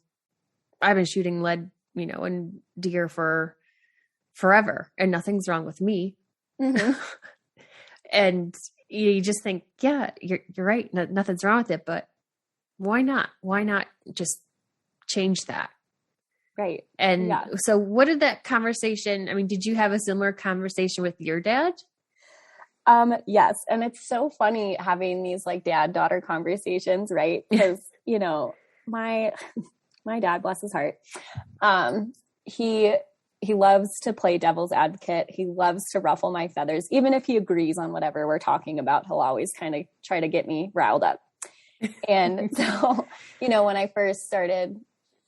lead, in deer for forever, and nothing's wrong with me. Mm-hmm. And you just think, yeah, you're right. Nothing's wrong with it, but why not? Why not just change that? Right. And so what did that conversation, did you have a similar conversation with your dad? Yes. And it's so funny having these like dad-daughter conversations, right? Because, my dad, bless his heart, he loves to play devil's advocate. He loves to ruffle my feathers. Even if he agrees on whatever we're talking about, he'll always kind of try to get me riled up. And so, when I first started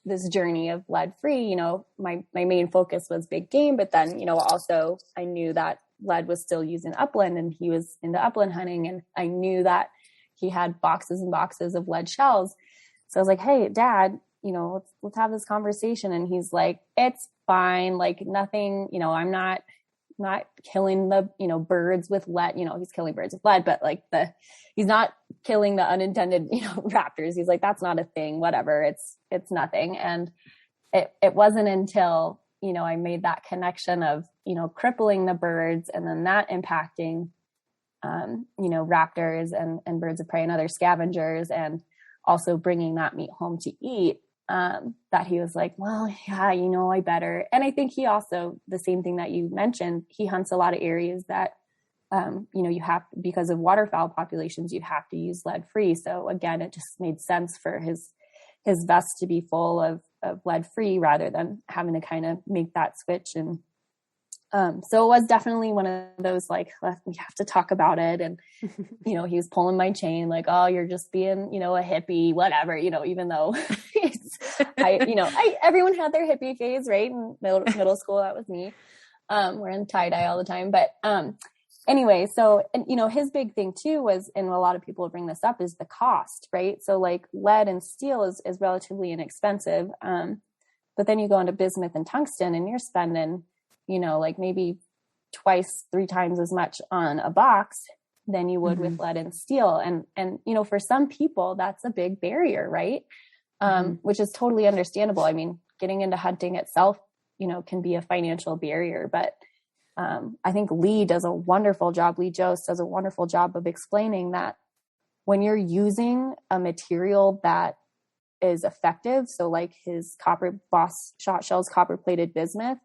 this journey of lead free, my main focus was big game, but then, also I knew that lead was still used in upland, and he was into upland hunting. And I knew that he had boxes and boxes of lead shells. So I was like, hey, Dad, let's have this conversation. And he's like, it's fine. Like nothing, I'm not killing the, birds with lead, he's killing birds with lead, but like he's not killing the unintended, raptors. He's like, that's not a thing, whatever. It's nothing. And it wasn't until, I made that connection of, crippling the birds, and then that impacting, raptors and birds of prey and other scavengers, and also bringing that meat home to eat, that he was like, well, yeah, I better. And I think he also, the same thing that you mentioned, he hunts a lot of areas that, you have, because of waterfowl populations, you have to use lead free. So again, it just made sense for his vest to be full of lead free rather than having to kind of make that switch. And, so it was definitely one of those, like, we have to talk about it. And, he was pulling my chain like, oh, you're just being, a hippie, whatever, even though everyone had their hippie phase, right? In middle school, that was me. Wearing tie-dye all the time. But, anyway, so, and, his big thing too was, and a lot of people bring this up, is the cost, right? So like lead and steel is relatively inexpensive. But then you go into bismuth and tungsten, and you're spending, like maybe 2-3 times as much on a box than you would with lead and steel. And, for some people that's a big barrier, right? Which is totally understandable. Getting into hunting itself, can be a financial barrier, but, I think Lee does a wonderful job. Lee Jost does a wonderful job of explaining that when you're using a material that is effective, so like his Boss Shotshells copper plated bismuth,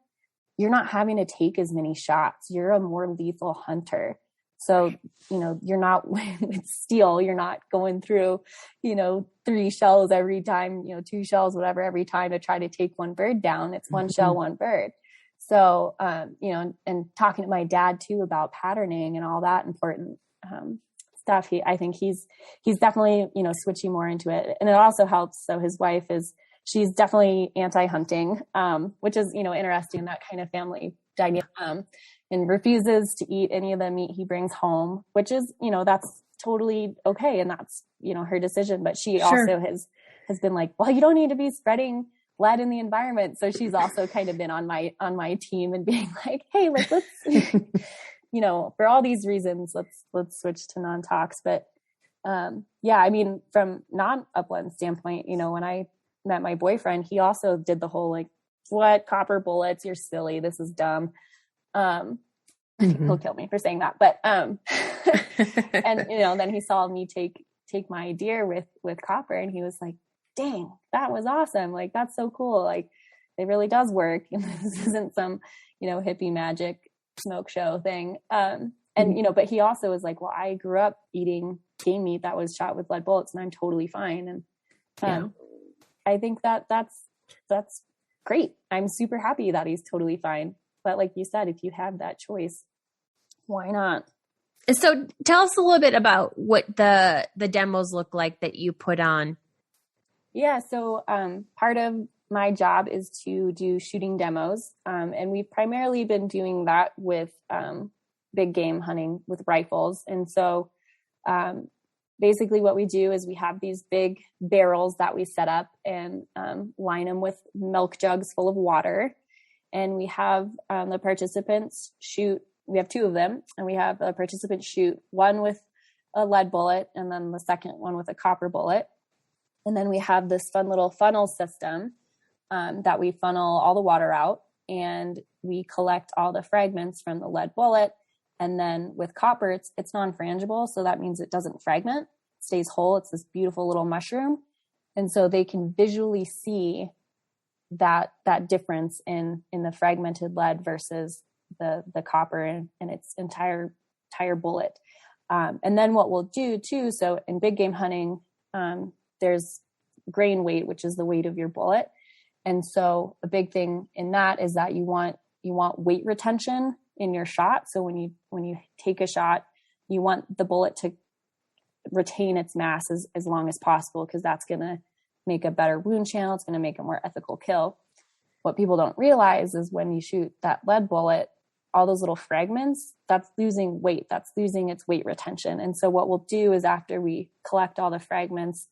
you're not having to take as many shots. You're a more lethal hunter. So, you're not with steel, you're not going through, 3 shells every time, 2 shells, whatever, every time to try to take one bird down. It's one shell, one bird. So, and talking to my dad too about patterning and all that important, stuff. I think he's definitely, switching more into it. And it also helps. So his wife she's definitely anti-hunting, which is, interesting, that kind of family dynamic, and refuses to eat any of the meat he brings home, which is, that's totally okay. And that's, her decision. But she also has been like, well, you don't need to be spreading lead in the environment. So she's also kind of been on my team and being like, hey, let's, for all these reasons, let's switch to non-tox. But, from non-upland standpoint, when I met my boyfriend, he also did the whole, like, what, copper bullets, you're silly, this is dumb. He'll kill me for saying that. But, and, then he saw me take my deer with copper, and he was like, dang, that was awesome. Like, that's so cool. Like, it really does work. This isn't some, hippie magic smoke show thing. But he also was like, well, I grew up eating game meat that was shot with lead bullets, and I'm totally fine. And, I think that's great. I'm super happy that he's totally fine. But like you said, if you have that choice, why not? So tell us a little bit about what the demos look like that you put on. Yeah. So, part of my job is to do shooting demos. And we've primarily been doing that with, big game hunting with rifles. And so, basically what we do is we have these big barrels that we set up and, line them with milk jugs full of water. And we have, the participants shoot, we have 2 of them, and we have the participants shoot one with a lead bullet, and then the second one with a copper bullet. And then we have this fun little funnel system that we funnel all the water out, and we collect all the fragments from the lead bullet. And then with copper, it's non-frangible. So that means it doesn't fragment, it stays whole. It's this beautiful little mushroom. And so they can visually see that difference in the fragmented lead versus the copper and its entire bullet. And then what we'll do too, so in big game hunting, there's grain weight, which is the weight of your bullet. And so a big thing in that is that you want weight retention in your shot. So when you take a shot, you want the bullet to retain its mass as long as possible, because that's going to make a better wound channel. It's going to make a more ethical kill. What people don't realize is when you shoot that lead bullet, all those little fragments, that's losing weight. That's losing its weight retention. And so what we'll do is after we collect all the fragments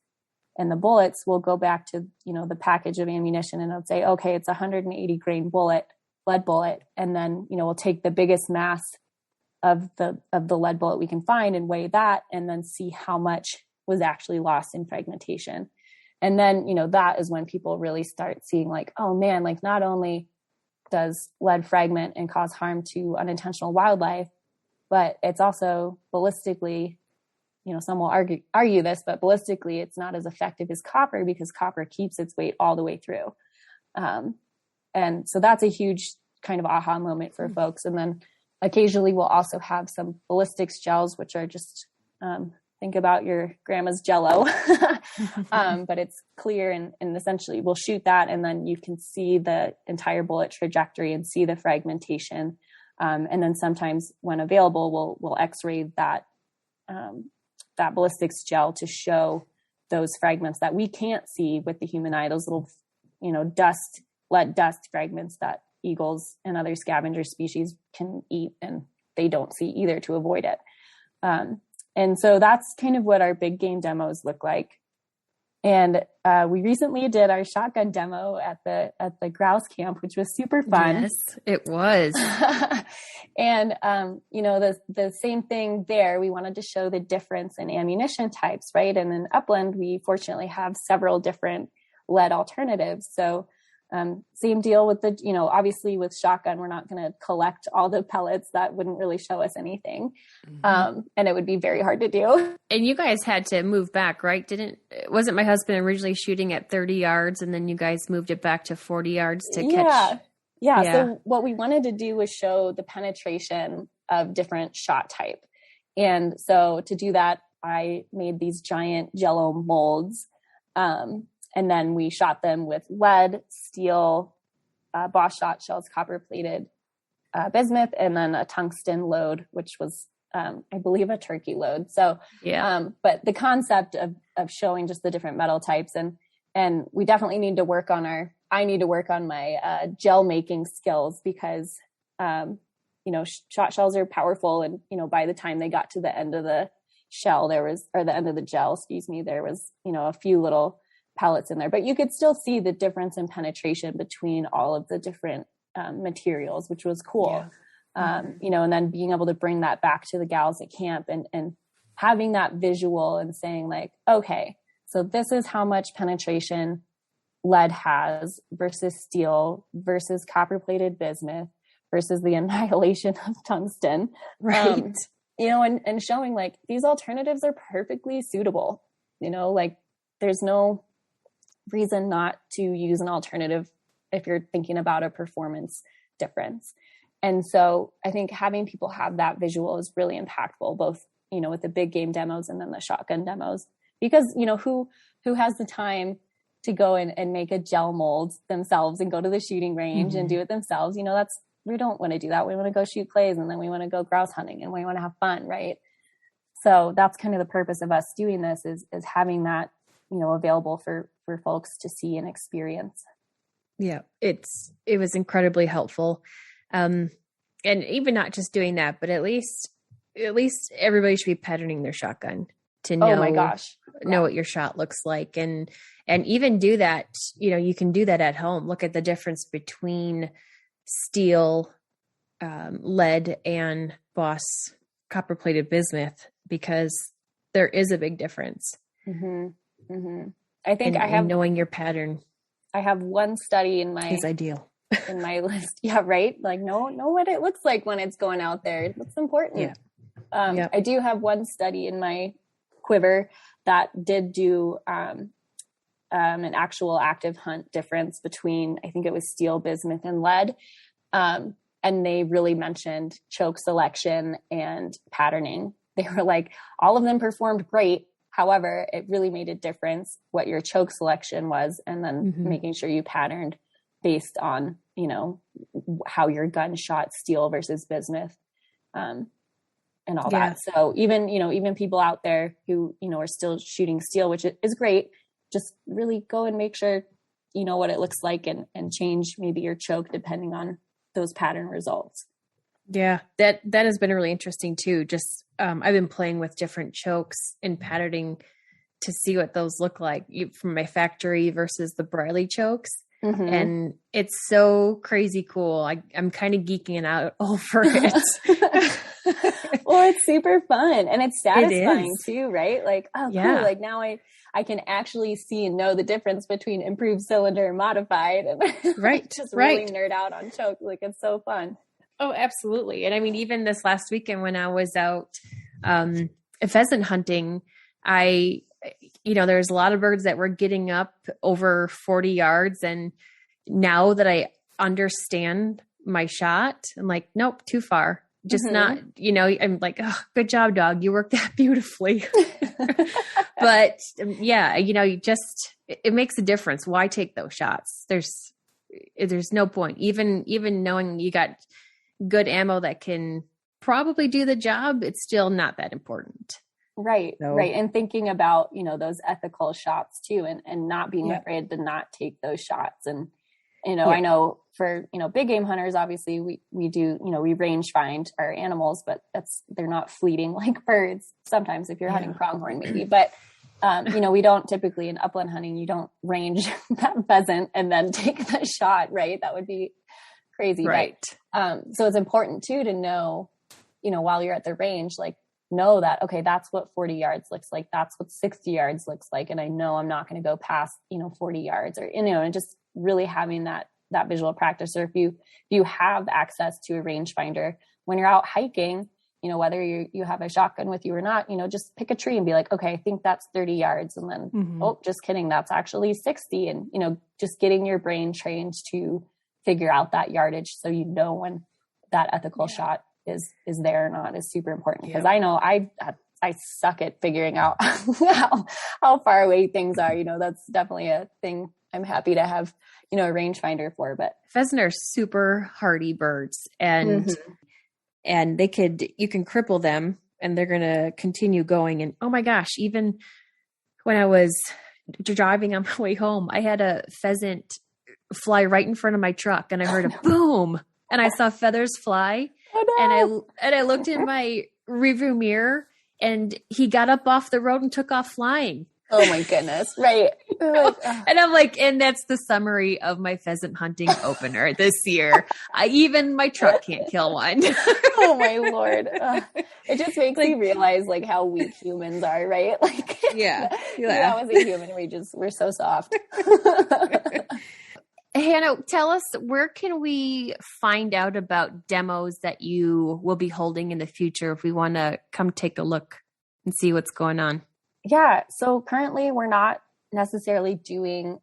and the bullets, we'll go back to, the package of ammunition, and it'll say, okay, it's 180 grain lead bullet. And then, we'll take the biggest mass of the lead bullet we can find and weigh that, and then see how much was actually lost in fragmentation. And then, that is when people really start seeing like, oh man, like not only does lead fragment and cause harm to unintentional wildlife, but it's also ballistically, some will argue this, but ballistically it's not as effective as copper, because copper keeps its weight all the way through. And so that's a huge kind of aha moment for folks. And then occasionally we'll also have some ballistics gels, which are just, think about your grandma's Jell-O, but it's clear, and essentially we'll shoot that, and then you can see the entire bullet trajectory and see the fragmentation. And then sometimes when available, we'll X-ray that ballistics gel to show those fragments that we can't see with the human eye, those little, lead dust fragments that eagles and other scavenger species can eat, and they don't see either to avoid it. And so that's kind of what our big game demos look like. And we recently did our shotgun demo at the grouse camp, which was super fun. Yes, it was. And, the same thing there, we wanted to show the difference in ammunition types, right? And in Upland, we fortunately have several different lead alternatives. So same deal with the, obviously with shotgun, we're not going to collect all the pellets. That wouldn't really show us anything. Mm-hmm. And it would be very hard to do. And you guys had to move back, right? Wasn't my husband originally shooting at 30 yards and then you guys moved it back to 40 yards to catch? Yeah. So what we wanted to do was show the penetration of different shot type. And so to do that, I made these giant Jell-O molds. And then we shot them with lead, steel, Bosch Shotshells, copper-plated bismuth, and then a tungsten load, which was, I believe, a turkey load. So, but the concept of showing just the different metal types, and we definitely need to work on I need to work on my gel making skills, because, shot shells are powerful, and, by the time they got to the end of the shell, the end of the gel, there was, a few little pellets in there, but you could still see the difference in penetration between all of the different materials, which was cool. Yeah. And then being able to bring that back to the gals at camp and having that visual and saying like, okay, so this is how much penetration lead has versus steel versus copper plated bismuth versus the annihilation of tungsten. Right. And showing like these alternatives are perfectly suitable, like there's no reason not to use an alternative if you're thinking about a performance difference. And so I think having people have that visual is really impactful, both, with the big game demos and then the shotgun demos, because, who has the time to go and make a gel mold themselves and go to the shooting range and do it themselves? We don't want to do that. We want to go shoot clays, and then we want to go grouse hunting, and we want to have fun. Right. So that's kind of the purpose of us doing this is having that, available for folks to see and experience. Yeah, it was incredibly helpful. And even not just doing that, but at least everybody should be patterning their shotgun to know, oh my gosh, know what your shot looks like. And even do that, you can do that at home. Look at the difference between steel, lead, and Boss copper plated bismuth, because there is a big difference. Mm-hmm. Mm-hmm. I think and knowing your pattern. I have one study in my is ideal. in my list. Yeah, right. Like know what it looks like when it's going out there. That's important. Yeah. I do have one study in my quiver that did do an actual active hunt difference between, I think it was steel, bismuth, and lead. And they really mentioned choke selection and patterning. They were like, all of them performed great. However, it really made a difference what your choke selection was, and then making sure you patterned based on, you know, how your gun shot steel versus bismuth, and all that. So even people out there who, you know, are still shooting steel, which is great, just really go and make sure you know what it looks like and change maybe your choke depending on those pattern results. Yeah, that has been really interesting too. Just I've been playing with different chokes and patterning to see what those look like from my factory versus the Briley chokes. And it's so crazy cool. I'm kind of geeking out over it. Well, it's super fun and it's satisfying too, right? Like, oh, cool. Like now I can actually see and know the difference between improved cylinder and modified. And just really nerd out on choke. Like it's so fun. Oh, absolutely. And I mean, even this last weekend when I was out pheasant hunting, there's a lot of birds that were getting up over 40 yards. And now that I understand my shot, I'm like, nope, too far. Just not, I'm like, oh, good job, dog. You worked that beautifully. But it makes a difference. Why take those shots? There's no point. Even knowing you got good ammo that can probably do the job, it's still not that important. Right. And thinking about, those ethical shots too, and not being afraid to not take those shots. And, I know for, big game hunters, obviously we do, we range find our animals, but they're not fleeting like birds. Sometimes if you're hunting pronghorn maybe, but, we don't typically in upland hunting, you don't range that pheasant and then take the shot, right? That would be crazy. Right. But, so it's important too, to know, while you're at the range, like, know that, okay, that's what 40 yards looks like. That's what 60 yards looks like. And I know I'm not going to go past, 40 yards or, and just really having that visual practice. Or if you have access to a rangefinder, when you're out hiking, whether you have a shotgun with you or not, just pick a tree and be like, okay, I think that's 30 yards. And then, oh, just kidding. That's actually 60. And, just getting your brain trained to figure out that yardage. So, when that ethical shot is there or not is super important. Because I know I suck at figuring out how far away things are. That's definitely a thing I'm happy to have, a rangefinder for. But pheasant are super hardy birds, and you can cripple them and they're going to continue going. And oh my gosh, even when I was driving on my way home, I had a pheasant fly right in front of my truck and I heard a boom and I saw feathers fly. Oh, no. And I looked in my rearview mirror and he got up off the road and took off flying. Oh my goodness. Right. And I'm like, and that's the summary of my pheasant hunting opener this year. Even my truck can't kill one. Oh my Lord. It just makes me realize like how weak humans are, right? Like, that was a human. We're so soft. Hannah, tell us, where can we find out about demos that you will be holding in the future if we want to come take a look and see what's going on? Yeah. So currently we're not necessarily doing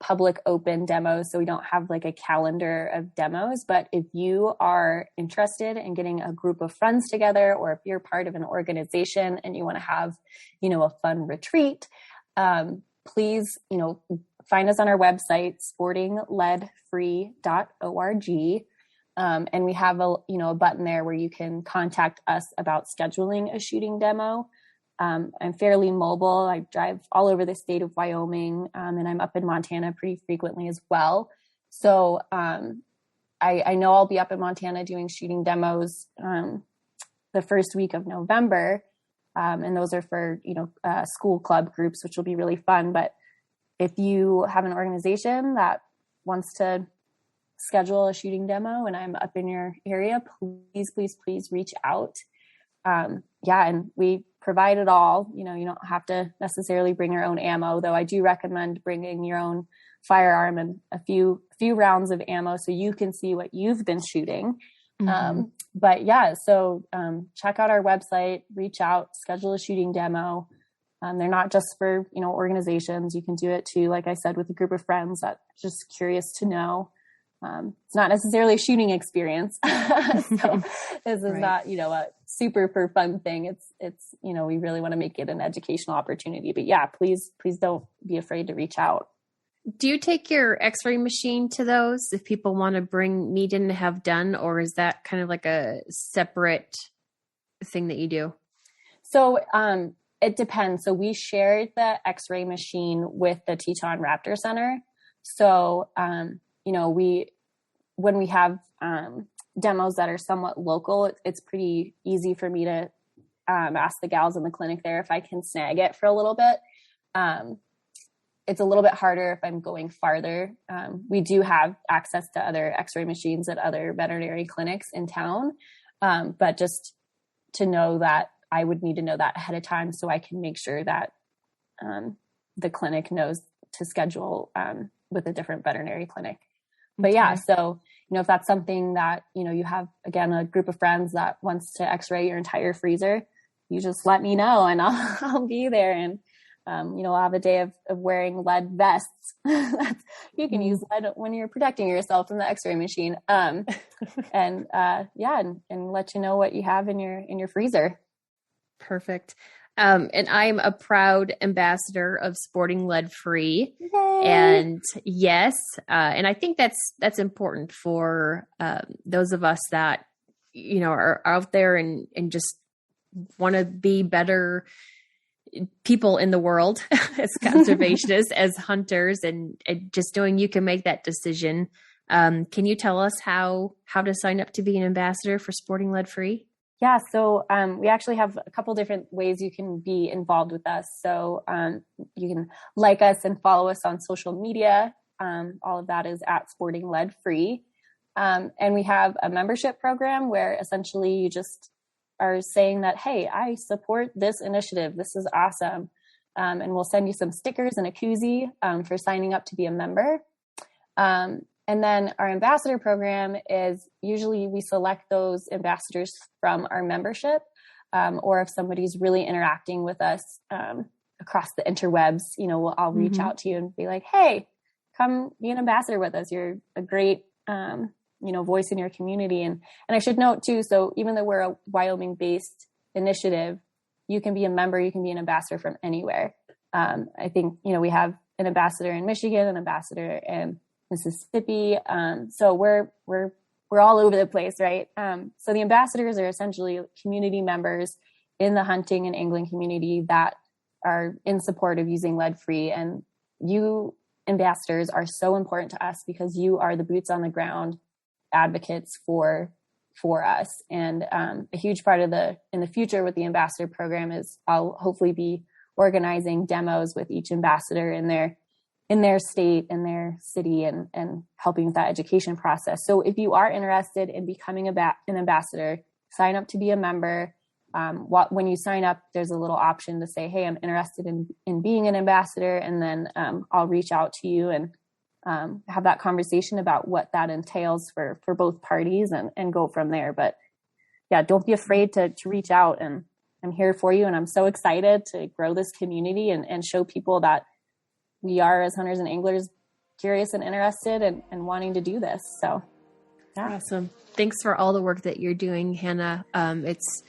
public open demos. So we don't have like a calendar of demos, but if you are interested in getting a group of friends together, or if you're part of an organization and you want to have, a fun retreat, please, find us on our website, sportingleadfree.org. And we have a button there where you can contact us about scheduling a shooting demo. I'm fairly mobile. I drive all over the state of Wyoming, and I'm up in Montana pretty frequently as well. So I know I'll be up in Montana doing shooting demos the first week of November. And those are for, school club groups, which will be really fun. But if you have an organization that wants to schedule a shooting demo and I'm up in your area, please reach out. And we provide it all. You don't have to necessarily bring your own ammo, though I do recommend bringing your own firearm and a few rounds of ammo so you can see what you've been shooting. But yeah, so check out our website, reach out, schedule a shooting demo. They're not just for, organizations. You can do it too, like I said, with a group of friends that are just curious to know. It's not necessarily a shooting experience. So this is not, a super for fun thing. It's, we really want to make it an educational opportunity, but yeah, please don't be afraid to reach out. Do you take your x-ray machine to those if people want to bring meat in to have done, or is that kind of like a separate thing that you do? So, it depends. So we shared the x-ray machine with the Teton Raptor Center. So, when we have demos that are somewhat local, it's pretty easy for me to ask the gals in the clinic there if I can snag it for a little bit. It's a little bit harder if I'm going farther. We do have access to other x-ray machines at other veterinary clinics in town. But just to know that, I would need to know that ahead of time so I can make sure that the clinic knows to schedule with a different veterinary clinic. But yeah, so, if that's something that, you have, again, a group of friends that wants to x-ray your entire freezer, you just let me know and I'll be there. And, I'll have a day of wearing lead vests. You can use lead when you're protecting yourself from the x-ray machine. And let you know what you have in your freezer. Perfect. And I'm a proud ambassador of Sporting Lead Free. Yay. And yes. And I think that's important for those of us that, are out there and just want to be better people in the world as conservationists, as hunters, and just knowing you can make that decision. Can you tell us how to sign up to be an ambassador for Sporting Lead Free? Yeah, so we actually have a couple different ways you can be involved with us. So you can like us and follow us on social media. All of that is at Sporting Lead Free. And we have a membership program where essentially you just are saying that, hey, I support this initiative. This is awesome. And we'll send you some stickers and a koozie for signing up to be a member. And then our ambassador program is usually we select those ambassadors from our membership, or if somebody's really interacting with us across the interwebs, I'll reach out to you and be like, hey, come be an ambassador with us. You're a great, voice in your community. And I should note too, so even though we're a Wyoming-based initiative, you can be a member, you can be an ambassador from anywhere. I think, we have an ambassador in Michigan, an ambassador in Mississippi. So we're all over the place, right? So the ambassadors are essentially community members in the hunting and angling community that are in support of using lead free. And you ambassadors are so important to us because you are the boots on the ground advocates for us. And a huge part of in the future with the ambassador program is I'll hopefully be organizing demos with each ambassador in their state, in their city, and helping with that education process. So if you are interested in becoming an ambassador, sign up to be a member. When you sign up, there's a little option to say, hey, I'm interested in being an ambassador. And then I'll reach out to you and have that conversation about what that entails for both parties and go from there. But yeah, don't be afraid to reach out, and I'm here for you. And I'm so excited to grow this community and show people that we are, as hunters and anglers, curious and interested and wanting to do this. So yeah. Awesome. Thanks for all the work that you're doing, Hannah. It's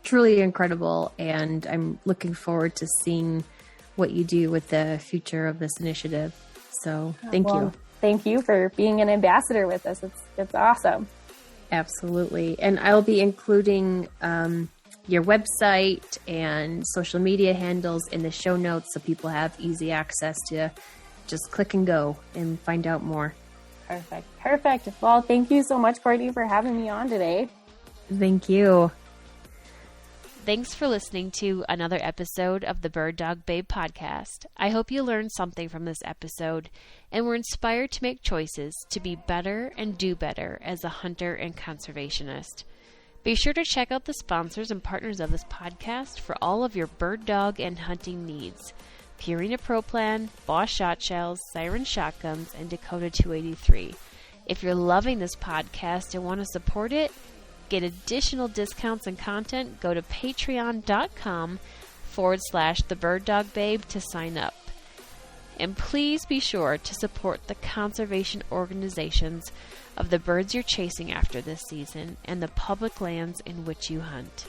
truly incredible. And I'm looking forward to seeing what you do with the future of this initiative. So thank you. Thank you for being an ambassador with us. It's awesome. Absolutely. And I'll be including your website and social media handles in the show notes so people have easy access to just click and go and find out more. Perfect. Well, thank you so much, Courtney, for having me on today. Thank you. Thanks for listening to another episode of the Bird Dog Babe podcast. I hope you learned something from this episode and were inspired to make choices to be better and do better as a hunter and conservationist. Be sure to check out the sponsors and partners of this podcast for all of your bird dog and hunting needs. Purina Pro Plan, Bosch Shotshells, Siren Shotguns, and Dakota 283. If you're loving this podcast and want to support it, get additional discounts and content, go to patreon.com/thebirddogbabe to sign up. And please be sure to support the conservation organizations of the birds you're chasing after this season and the public lands in which you hunt.